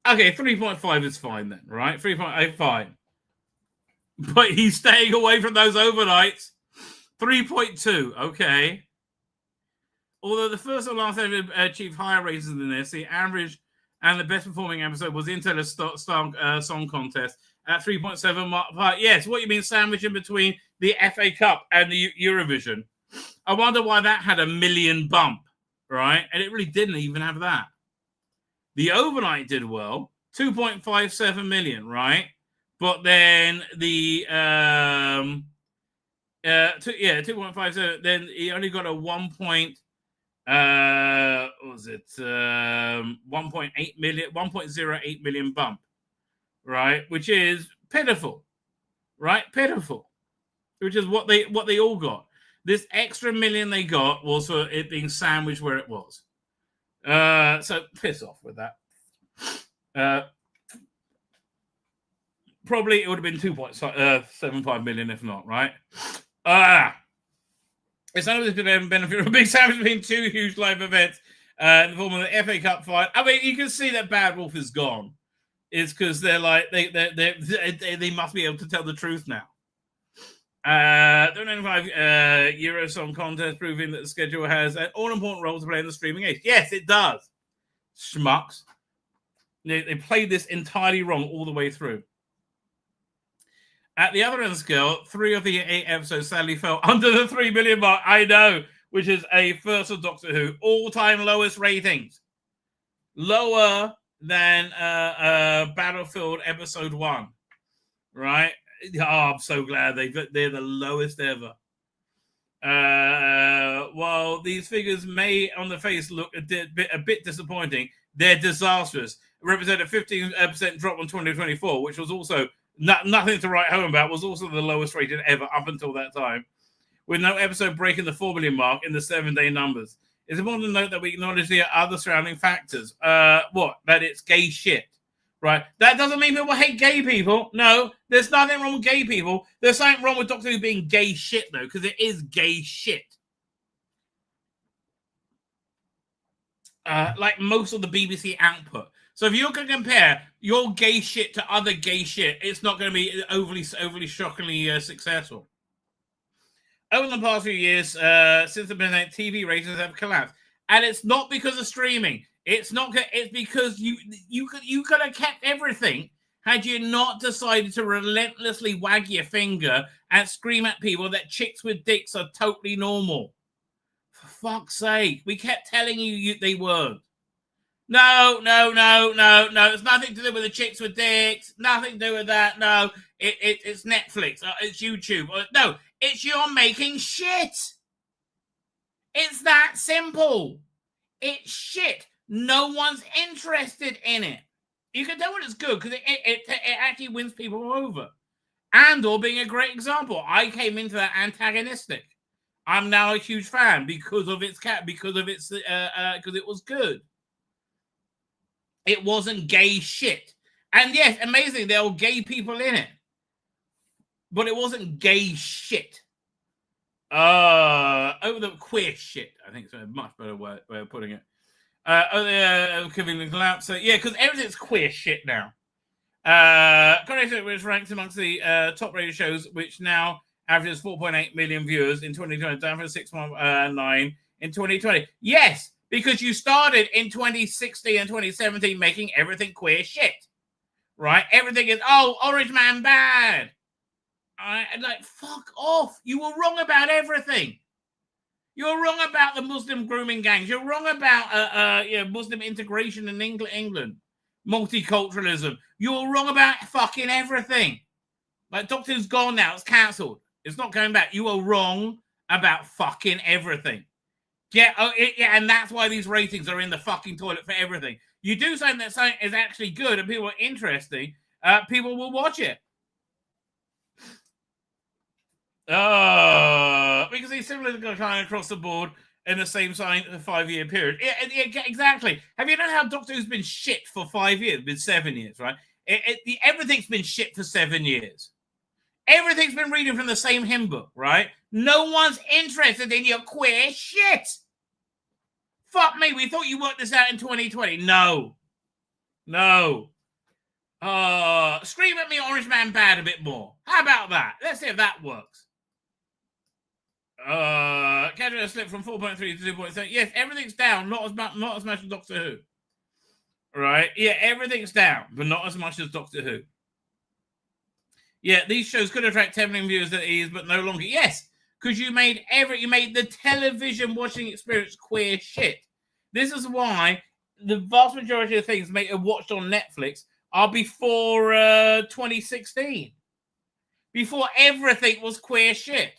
Okay, 3.5 is fine then, right? 3.8 fine. But he's staying away from those overnights. 3.2, okay. Although the first and last ever achieved higher ratings than this, the average and the best performing episode was Intel Song Contest at 3.7 mark. Yes, what you mean sandwich in between the FA Cup and the Eurovision. I wonder why that had a million bump, right? And it really didn't even have that. The overnight did well, 2.57 million, right? But then the 2.57. Then he only got a 1.8 million, 1.08 million bump, right? Which is pitiful, right? Pitiful, which is what they all got. This extra million they got was for it being sandwiched where it was. So piss off with that. Probably it would have been 2.75 million if not, right? It's none of this benefit from a big sandwich between two huge live events in the form of the FA Cup fight. I mean, you can see that Bad Wolf is gone. It's because they're like they must be able to tell the truth now. The 95 Eurosong contest proving that the schedule has an all-important role to play in the streaming age. Yes, it does. Schmucks. They played this entirely wrong all the way through. At the other end of the scale, 3 of the 8 episodes sadly fell under the 3 million mark. I know, which is a first of Doctor Who. All-time lowest ratings. Lower than Battlefield Episode 1. Right? Oh, I'm so glad they're the lowest ever. While these figures may on the face look a bit disappointing, they're disastrous. Represent a 15% drop on 2024, which was also nothing to write home about, was also the lowest rated ever up until that time, with no episode breaking the 4 million mark in the 7-day numbers. It's important to note that we acknowledge the other surrounding factors. That it's gay shit. Right? That doesn't mean people hate gay people. No, there's nothing wrong with gay people. There's something wrong with Doctor Who being gay shit, though, because it is gay shit. Like most of the BBC output. So if you're going to compare your gay shit to other gay shit, it's not going to be overly shockingly successful. Over the past few years, since the pandemic, TV ratings have collapsed. And it's not because of streaming. It's because you could have kept everything had you not decided to relentlessly wag your finger and scream at people that chicks with dicks are totally normal. For fuck's sake, we kept telling you they weren't. No. It's nothing to do with the chicks with dicks. Nothing to do with that. No, it's Netflix. It's YouTube. No, it's you're making shit. It's that simple. It's shit. No one's interested in it. You can tell when it's good because it actually wins people over. Andor being a great example. I came into that antagonistic. I'm now a huge fan because it was good. It wasn't gay shit. And yes, amazing, there were gay people in it. But it wasn't gay shit. Over the queer shit, I think it's a much better way of putting it. Giving the collapse. So, yeah, because everything's queer shit now. Karney Shomron was ranked amongst the top rated shows, which now averages 4.8 million viewers in 2020, down from 6.9 in 2020. Yes, because you started in 2016 and 2017 making everything queer shit. Right? Everything is, Orange Man bad. Like, fuck off. You were wrong about everything. You're wrong about the Muslim grooming gangs. You're wrong about Muslim integration in England. Multiculturalism. You're wrong about fucking everything. Like, Doctor Who's gone now. It's cancelled. It's not going back. You are wrong about fucking everything. And that's why these ratings are in the fucking toilet for everything. You do something that is actually good and people are interesting, people will watch it. Because he's similar to kind of across the board in the same 5-year period. Yeah, exactly. Have you known how Doctor Who's been shit for 5 years? It's been 7 years, right? Everything's been shit for 7 years. Everything's been reading from the same hymn book, right? No one's interested in your queer shit. Fuck me, we thought you worked this out in 2020. No. Scream at me Orange Man bad a bit more. How about that? Let's see if that works. Canada slipped from 4.3 to 2.3. Yes, everything's down, not as much as Doctor Who. Right? Yeah, everything's down, but not as much as Doctor Who. Yeah, these shows could attract 10 million viewers at ease, but no longer. Yes, because you made the television watching experience queer shit. This is why the vast majority of things watched on Netflix are before 2016. Before everything was queer shit.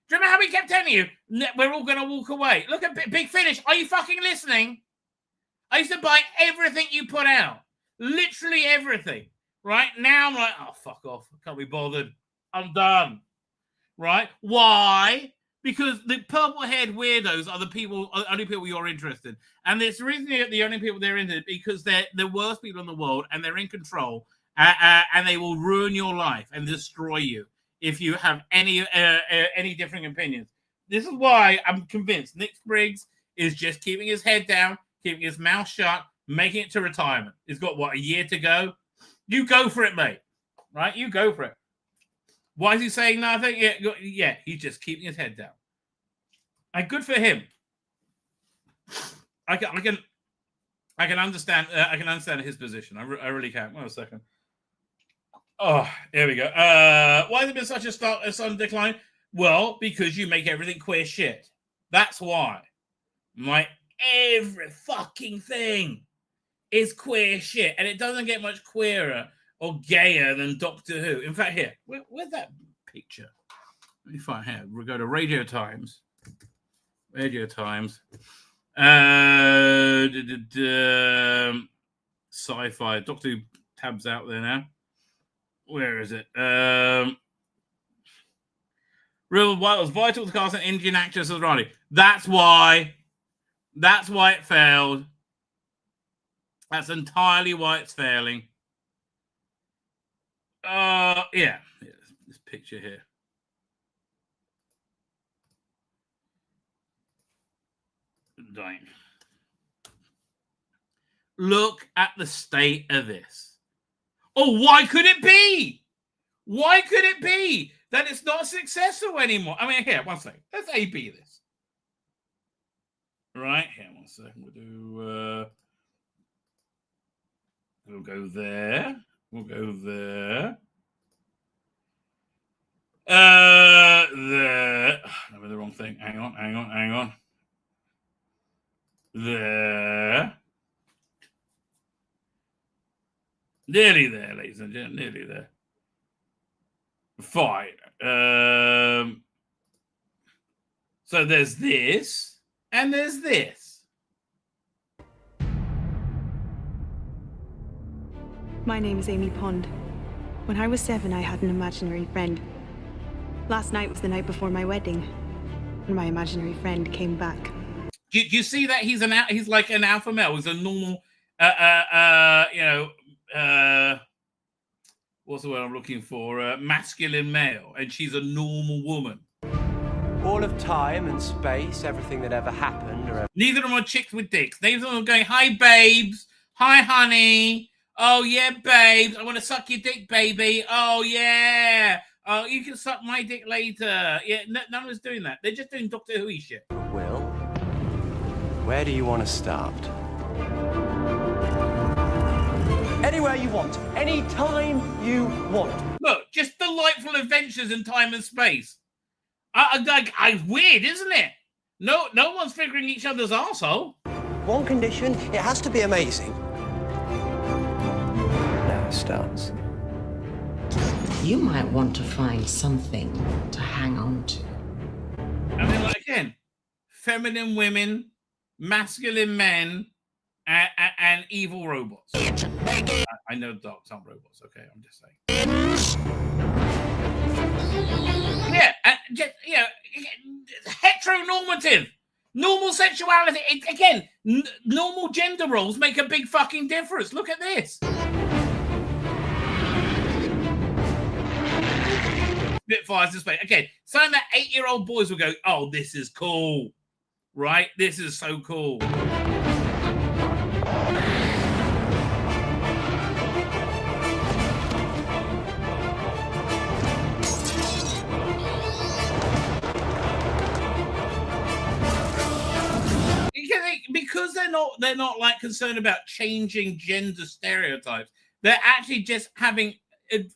Do you remember how we kept telling you we're all going to walk away? Look at Big Finish. Are you fucking listening? I used to buy everything you put out. Literally everything. Right? Now I'm like, oh, fuck off. I can't be bothered. I'm done. Right? Why? Because the purple-haired weirdos are the only people you're interested in. And it's the reason the only people they're interested because they're the worst people in the world and they're in control and they will ruin your life and destroy you if you have any differing opinions. This is why I'm convinced Nick Briggs is just keeping his head down, keeping his mouth shut, making it to retirement. He's got, what, a year to go? You go for it, mate. Right? You go for it. Why is he saying nothing? Yeah, he's just keeping his head down. And good for him. I can understand. I can understand his position. I really can. Wait a second. Oh, here we go. Why has it been such a sudden decline? Well, because you make everything queer shit. That's why. Like, every fucking thing is queer shit, and it doesn't get much queerer or gayer than Doctor Who. In fact, here, where's that picture? Let me find here. We'll go to Radio Times. Radio Times. Sci-fi. Doctor Who tabs out there now. Where is it? Real was vital to cast an Indian actress as Ronnie. That's why it failed. That's entirely why it's failing. Yeah. This picture here. Dying. Look at the state of this. Oh, why could it be? Why could it be that it's not successful anymore? I mean, here, one second. Let's A/B this. Right, here, one second. We'll go there. We'll go there. There. I'm in the wrong thing. Hang on. There. Nearly there, ladies and gentlemen. Nearly there. Fine. So there's this, and there's this. My name is Amy Pond. When I was 7, I had an imaginary friend. Last night was the night before my wedding, and my imaginary friend came back. Do you see that he's like an alpha male? He's a normal, what's the word I'm looking for? Masculine male, and she's a normal woman. All of time and space, everything that ever happened. Neither of them are chicks with dicks. Neither of them are going, "Hi, babes. Hi, honey. Oh, yeah, babes. I want to suck your dick, baby. Oh, yeah. Oh, you can suck my dick later." Yeah, none of us doing that. They're just doing Doctor Who shit. Will, where do you want to start? Anywhere you want. Any time you want. Look, just delightful adventures in time and space. Weird, isn't it? No one's figuring each other's arsehole. One condition, it has to be amazing. Now it starts. You might want to find something to hang on to. I mean, like, again, feminine women, masculine men, and evil robots. I know dogs aren't robots, okay? I'm just saying. Yeah, just, heteronormative. Normal sexuality. Again, normal gender roles make a big fucking difference. Look at this. Spitfires display. Okay, something that 8-year-old boys will go, "Oh, this is cool." Right? This is so cool. Because they're not like concerned about changing gender stereotypes. They're actually just having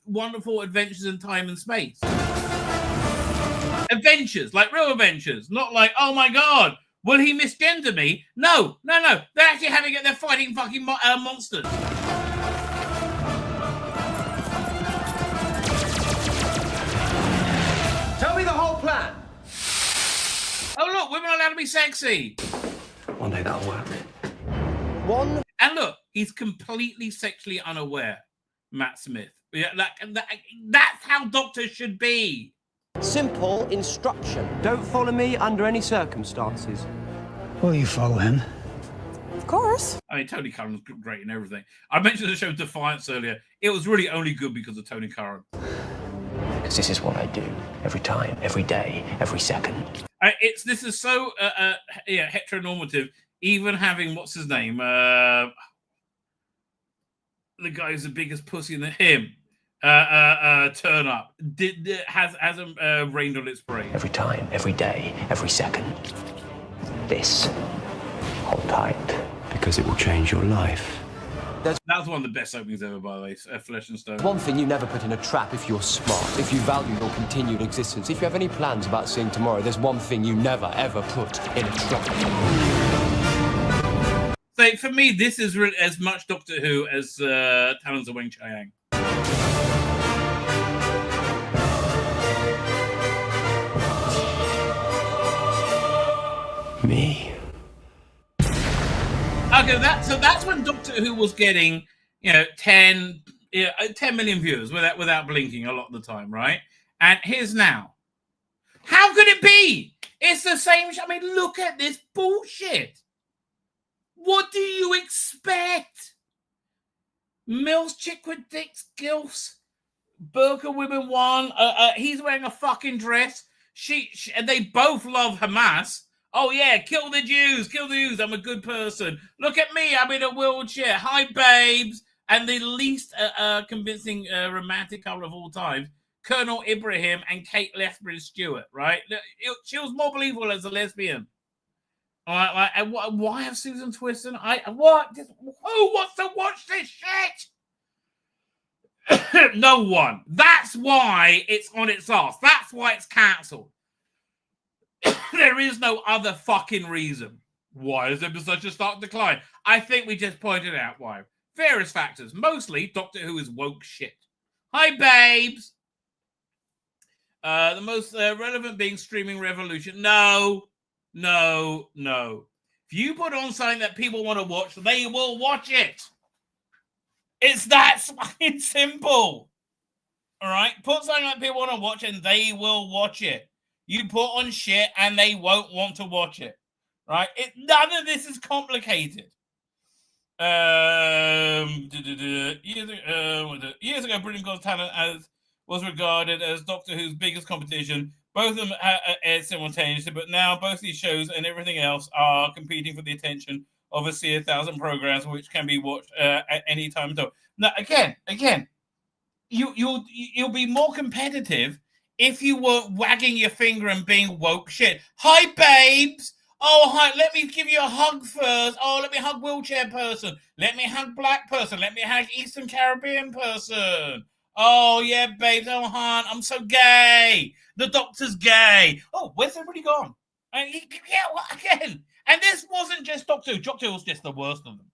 wonderful adventures in time and space. Adventures, like real adventures, not like, "Oh my god, will he misgender me?" No. They're actually having it. They're fighting fucking monsters. Tell me the whole plan. Oh look, women are allowed to be sexy. One day that'll work. And look, he's completely sexually unaware, Matt Smith. Yeah, that's how doctors should be. Simple instruction. Don't follow me under any circumstances. Will you follow him? Of course. I mean, Tony Curran's great in everything. I mentioned the show Defiance earlier. It was really only good because of Tony Curran. Because this is what I do. Every time, every day, every second. This is so heteronormative. Even having what's his name, the guy who's the biggest pussy in the hymn, turn up hasn't rained on its parade. Every time, every day, every second. This. Hold tight. Because it will change your life. That was one of the best openings ever, by the way. Flesh and Stone. One thing you never put in a trap if you're smart, if you value your continued existence, if you have any plans about seeing tomorrow, there's one thing you never, ever put in a trap. So for me, this is as much Doctor Who as Talons of Weng Chiang. Me. Okay, that's when Doctor Who was getting, 10 million viewers without blinking a lot of the time, right? And here's now. How could it be? It's the same. I mean, look at this bullshit. What do you expect? Mills, Chickwit, Dicks, Gilfs, Burqa Women 1. He's wearing a fucking dress. And they both love Hamas. Oh, yeah, kill the Jews, I'm a good person. Look at me, I'm in a wheelchair. Hi, babes. And the least convincing romantic couple of all time, Colonel Ibrahim and Kate Lethbridge Stewart, right? She was more believable as a lesbian. All right, and why have Susan Twiston? Who wants to watch this shit? No one. That's why it's on its ass. That's why it's cancelled. There is no other fucking reason. Why is there such a stark decline? I think we just pointed out why. Various factors. Mostly, Doctor Who is woke shit. Hi, babes. The most relevant being streaming revolution. No. If you put on something that people want to watch, they will watch it. It's that fucking simple. All right? Put something that people want to watch and they will watch it. You put on shit and they won't want to watch it. Right? None of this is complicated. Years ago, Britain Got Talent was regarded as Doctor Who's biggest competition. Both of them aired simultaneously, but now both these shows and everything else are competing for the attention of a sea of 1,000 programs, which can be watched at any time. Now, again, you'll be more competitive if you weren't wagging your finger and being woke shit. Hi, babes. Oh, hi. Let me give you a hug first. Oh, let me hug wheelchair person. Let me hug black person. Let me hug Eastern Caribbean person. Oh, yeah, babes. Oh, hon, I'm so gay. The Doctor's gay. Oh, where's everybody gone? Again. And this wasn't just Doctor Who. Doctor Who was just the worst of them.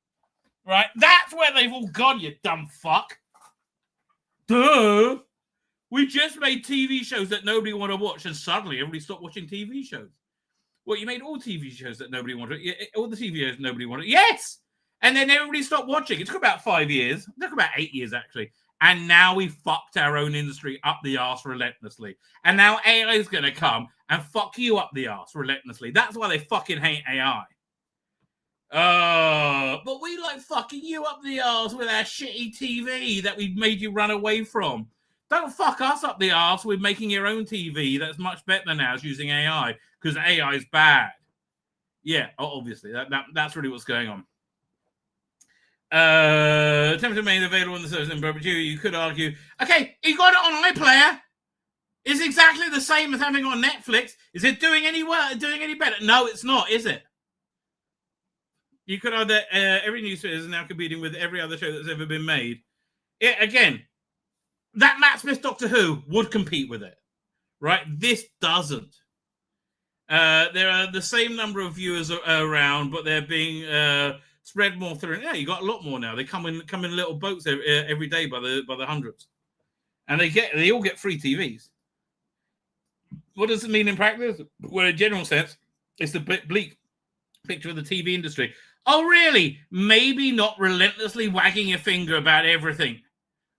Right? That's where they've all gone, you dumb fuck. Duh. We just made TV shows that nobody want to watch, and suddenly everybody stopped watching TV shows. Well, you made all TV shows that nobody wanted. All the TV shows nobody wanted. Yes! And then everybody stopped watching. It took about 5 years. It took about 8 years, actually. And now we fucked our own industry up the arse relentlessly. And now AI is going to come and fuck you up the arse relentlessly. That's why they fucking hate AI. But we like fucking you up the arse with our shitty TV that we made you run away from. Don't fuck us up the arse with making your own TV that's much better than ours using AI, because AI is bad. Yeah, obviously. That's really what's going on. Temperature made available in the service in perpetuity. You could argue, okay, you got it on iPlayer. It's exactly the same as having it on Netflix. Is it doing any better? No, it's not, is it? You could argue that every newspaper is now competing with every other show that's ever been made. Again, that Matt Smith Doctor Who would compete with it, right? This doesn't. There are the same number of viewers around, but they're being spread more through. Yeah, you got a lot more now. They come in little boats every day by the hundreds, and they all get free TVs. What does it mean in practice? Well, in a general sense, it's the bleak picture of the TV industry. Oh, really? Maybe not relentlessly wagging your finger about everything.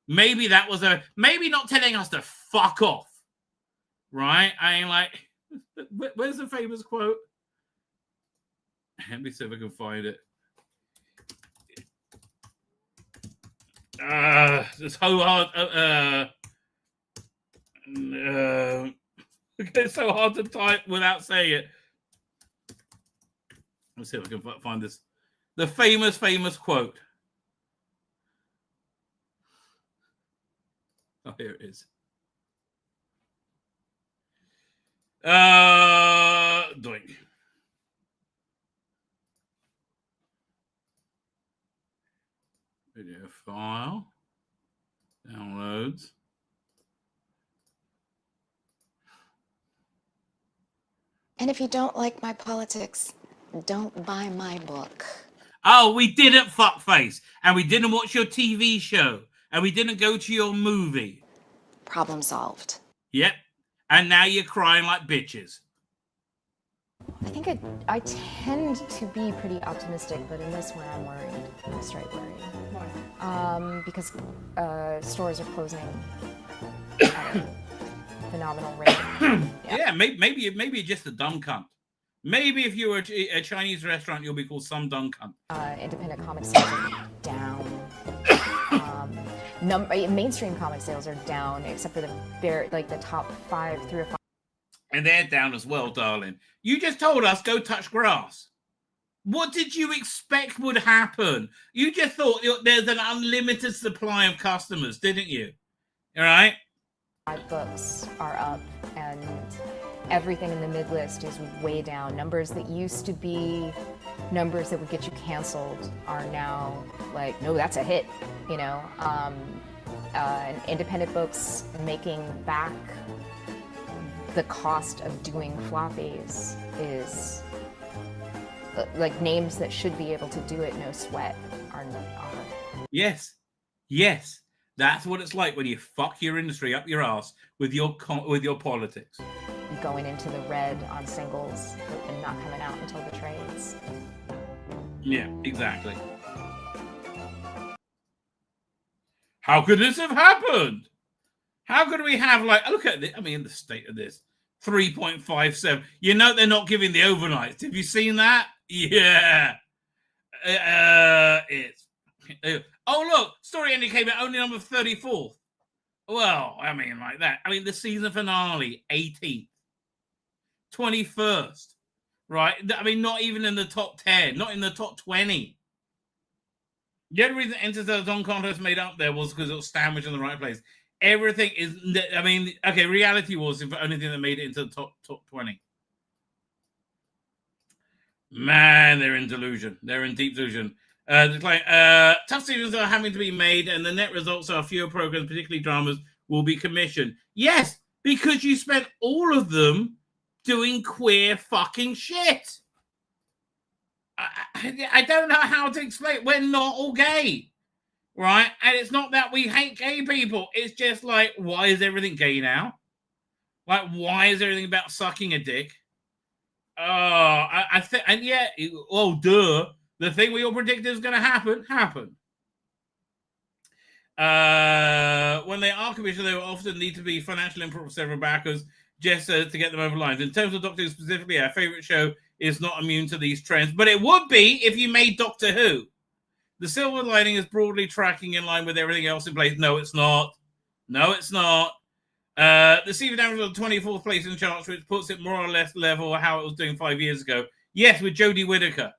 Maybe that was maybe not telling us to fuck off, right? I mean, like, where's the famous quote? Let me see if I can find it. It's so hard. It's so hard to type without saying it. Let's see if I can find this. The famous quote. Oh, here it is. Doink. Video file. Downloads. And if you don't like my politics, don't buy my book. Oh, we didn't fuckface, and we didn't watch your TV show, and we didn't go to your movie. Problem solved. Yep. And now you're crying like bitches. I think I tend to be pretty optimistic, but in this one I'm worried. I'm straight worried. Because stores are closing at a phenomenal rate. Yeah, maybe you're just a dumb cunt. Maybe if you were a Chinese restaurant, you'll be called some dumb cunt. Independent comic sales are down. Mainstream comic sales are down, except for the top 3 or 5. And they're down as well, darling. You just told us go touch grass. What did you expect would happen? You just thought there's an unlimited supply of customers, didn't you? All right? 5 books are up, and everything in the mid-list is way down. Numbers that used to be numbers that would get you canceled are now like, no, that's a hit, you know? Independent books making back the cost of doing floppies is like names that should be able to do it no sweat are. Yes. That's what it's like when you fuck your industry up your ass with your politics. Going into the red on singles and not coming out until the trades. Yeah, exactly. How could this have happened? How could we have, look at this. I mean, the state of this. 3.57. You know they're not giving the overnights. Have you seen that? Yeah. Oh, look. Story ending came out only number 34th. Well, I mean, like that. I mean, the season finale, 18th. 21st. Right? I mean, not even in the top 10. Not in the top 20. The only reason Enter the Song Contest made up there was because it was sandwiched in the right place. Everything is, I mean, okay, Reality Wars is the only thing that made it into the top 20. Man, they're in delusion. They're in deep delusion. Tough seasons are having to be made, and the net results are fewer programs, particularly dramas, will be commissioned. Yes, because you spent all of them doing queer fucking shit. I don't know how to explain. We're not all gay, right? And it's not that we hate gay people. It's just like, why is everything gay now? Like, why is everything about sucking a dick? I think, and yeah, duh. The thing we all predicted is going to happen. When they are commissioned, they will often need to be financial input from several backers just to get them over lines. In terms of Doctor Who specifically, our favorite show is not immune to these trends, but it would be if you made Doctor Who. The silver lining is broadly tracking in line with everything else in place. No, it's not. The season average on 24th place in charts, which puts it more or less level how it was doing 5 years ago. Yes, with Jodie Whittaker,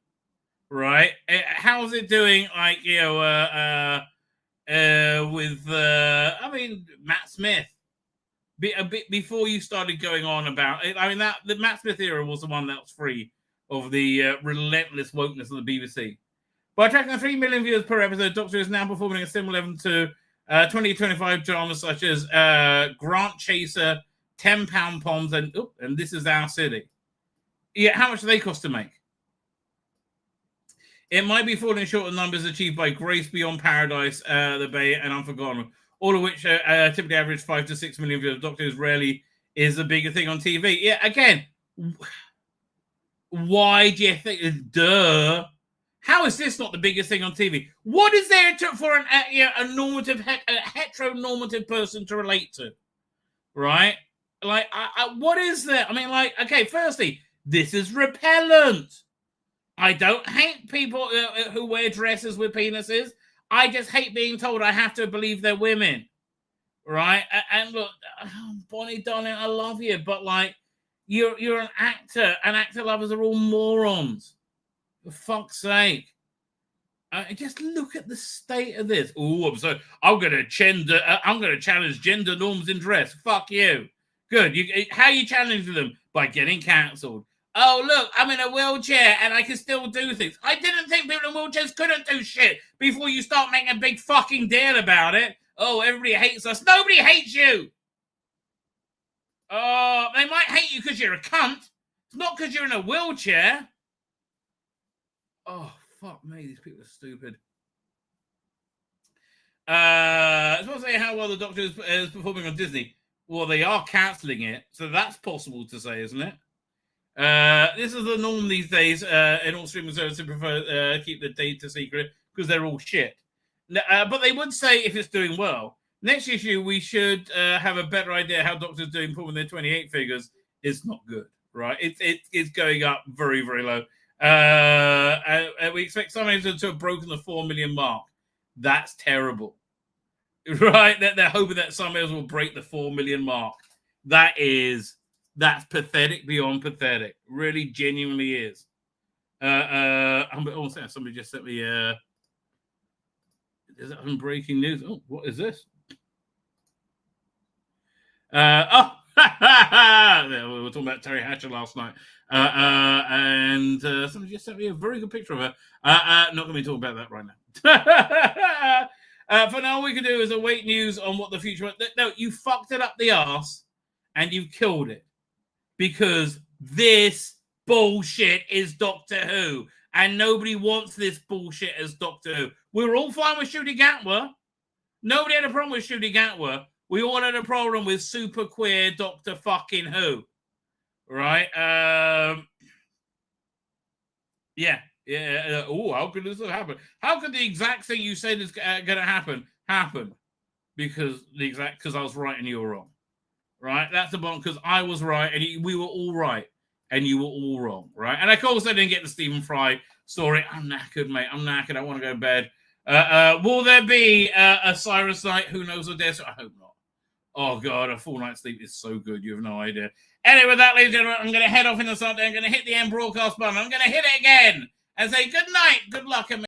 right? How's it doing? Like, with Matt Smith. A bit before you started going on about it, I mean, that the Matt Smith era was the one that was free of the relentless wokeness of the BBC. By attracting 3 million viewers per episode, Doctor Who is now performing a similar level to 2025 dramas such as Grant Chaser, 10 Pound Poms, and This Is Our City. Yeah, how much do they cost to make? It might be falling short of numbers achieved by Grace Beyond Paradise, The Bay, and Unforgotten, all of which typically average 5 to 6 million viewers. Doctor Who rarely is a bigger thing on TV. Yeah, again, why do you think? Duh. How is this not the biggest thing on TV? What is there for a normative, heteronormative person to relate to? Right? Like, what is there? I mean, like, okay, firstly, this is repellent. I don't hate people who wear dresses with penises. I just hate being told I have to believe they're women. right? And look, Bonnie, darling, I love you, but like, you're an actor, and actor lovers are all morons. For fuck's sake. Just look at the state of this. Oh, I'm going to challenge gender norms in dress. Fuck you. Good. How are you challenging them? By getting cancelled. Oh, look, I'm in a wheelchair and I can still do things. I didn't think people in wheelchairs couldn't do shit before you start making a big fucking deal about it. Oh, everybody hates us. Nobody hates you. They might hate you because you're a cunt. It's not because you're in a wheelchair. Oh, fuck me. These people are stupid. I was going to say how well the Doctor is performing on Disney. Well, they are cancelling it, so that's possible to say, isn't it? This is the norm these days in all streaming services prefer keep the data secret because they're all shit. But they would say if it's doing well. Next issue, we should have a better idea how Doctor's doing for their 28 figures. It's not good, right? It's going up very, very low. We expect some agents to have broken the 4 million mark. That's terrible, right? They're hoping that some agents will break the 4 million mark. That's pathetic beyond pathetic. Really, genuinely is. Somebody just sent me. Is that breaking news? Oh, what is this? We were talking about Terry Hatcher last night. And somebody just sent me a very good picture of her. Not going to be talking about that right now. For now, all we can do is await news on what the future... No, you fucked it up the arse and you've killed it. Because this bullshit is Doctor Who. And nobody wants this bullshit as Doctor Who. We were all fine with Ncuti Gatwa. Nobody had a problem with Ncuti Gatwa. We all had a problem with super queer Doctor fucking Who. Right? Yeah. How could this happen? How could the exact thing you said is going to happen? Because I was right and you were wrong. Right? That's the bottom, because I was right and we were all right and you were all wrong. Right? And of course I didn't get the Stephen Fry story. I'm knackered, mate. I'm knackered. I want to go to bed. Will there be a Cyrus night? Who knows what day? I hope not. Oh, God, a full night's sleep is so good. You have no idea. Anyway, with that, ladies and gentlemen, I'm going to head off in the Sunday. I'm going to hit the end broadcast button. I'm going to hit it again and say good night, good luck, and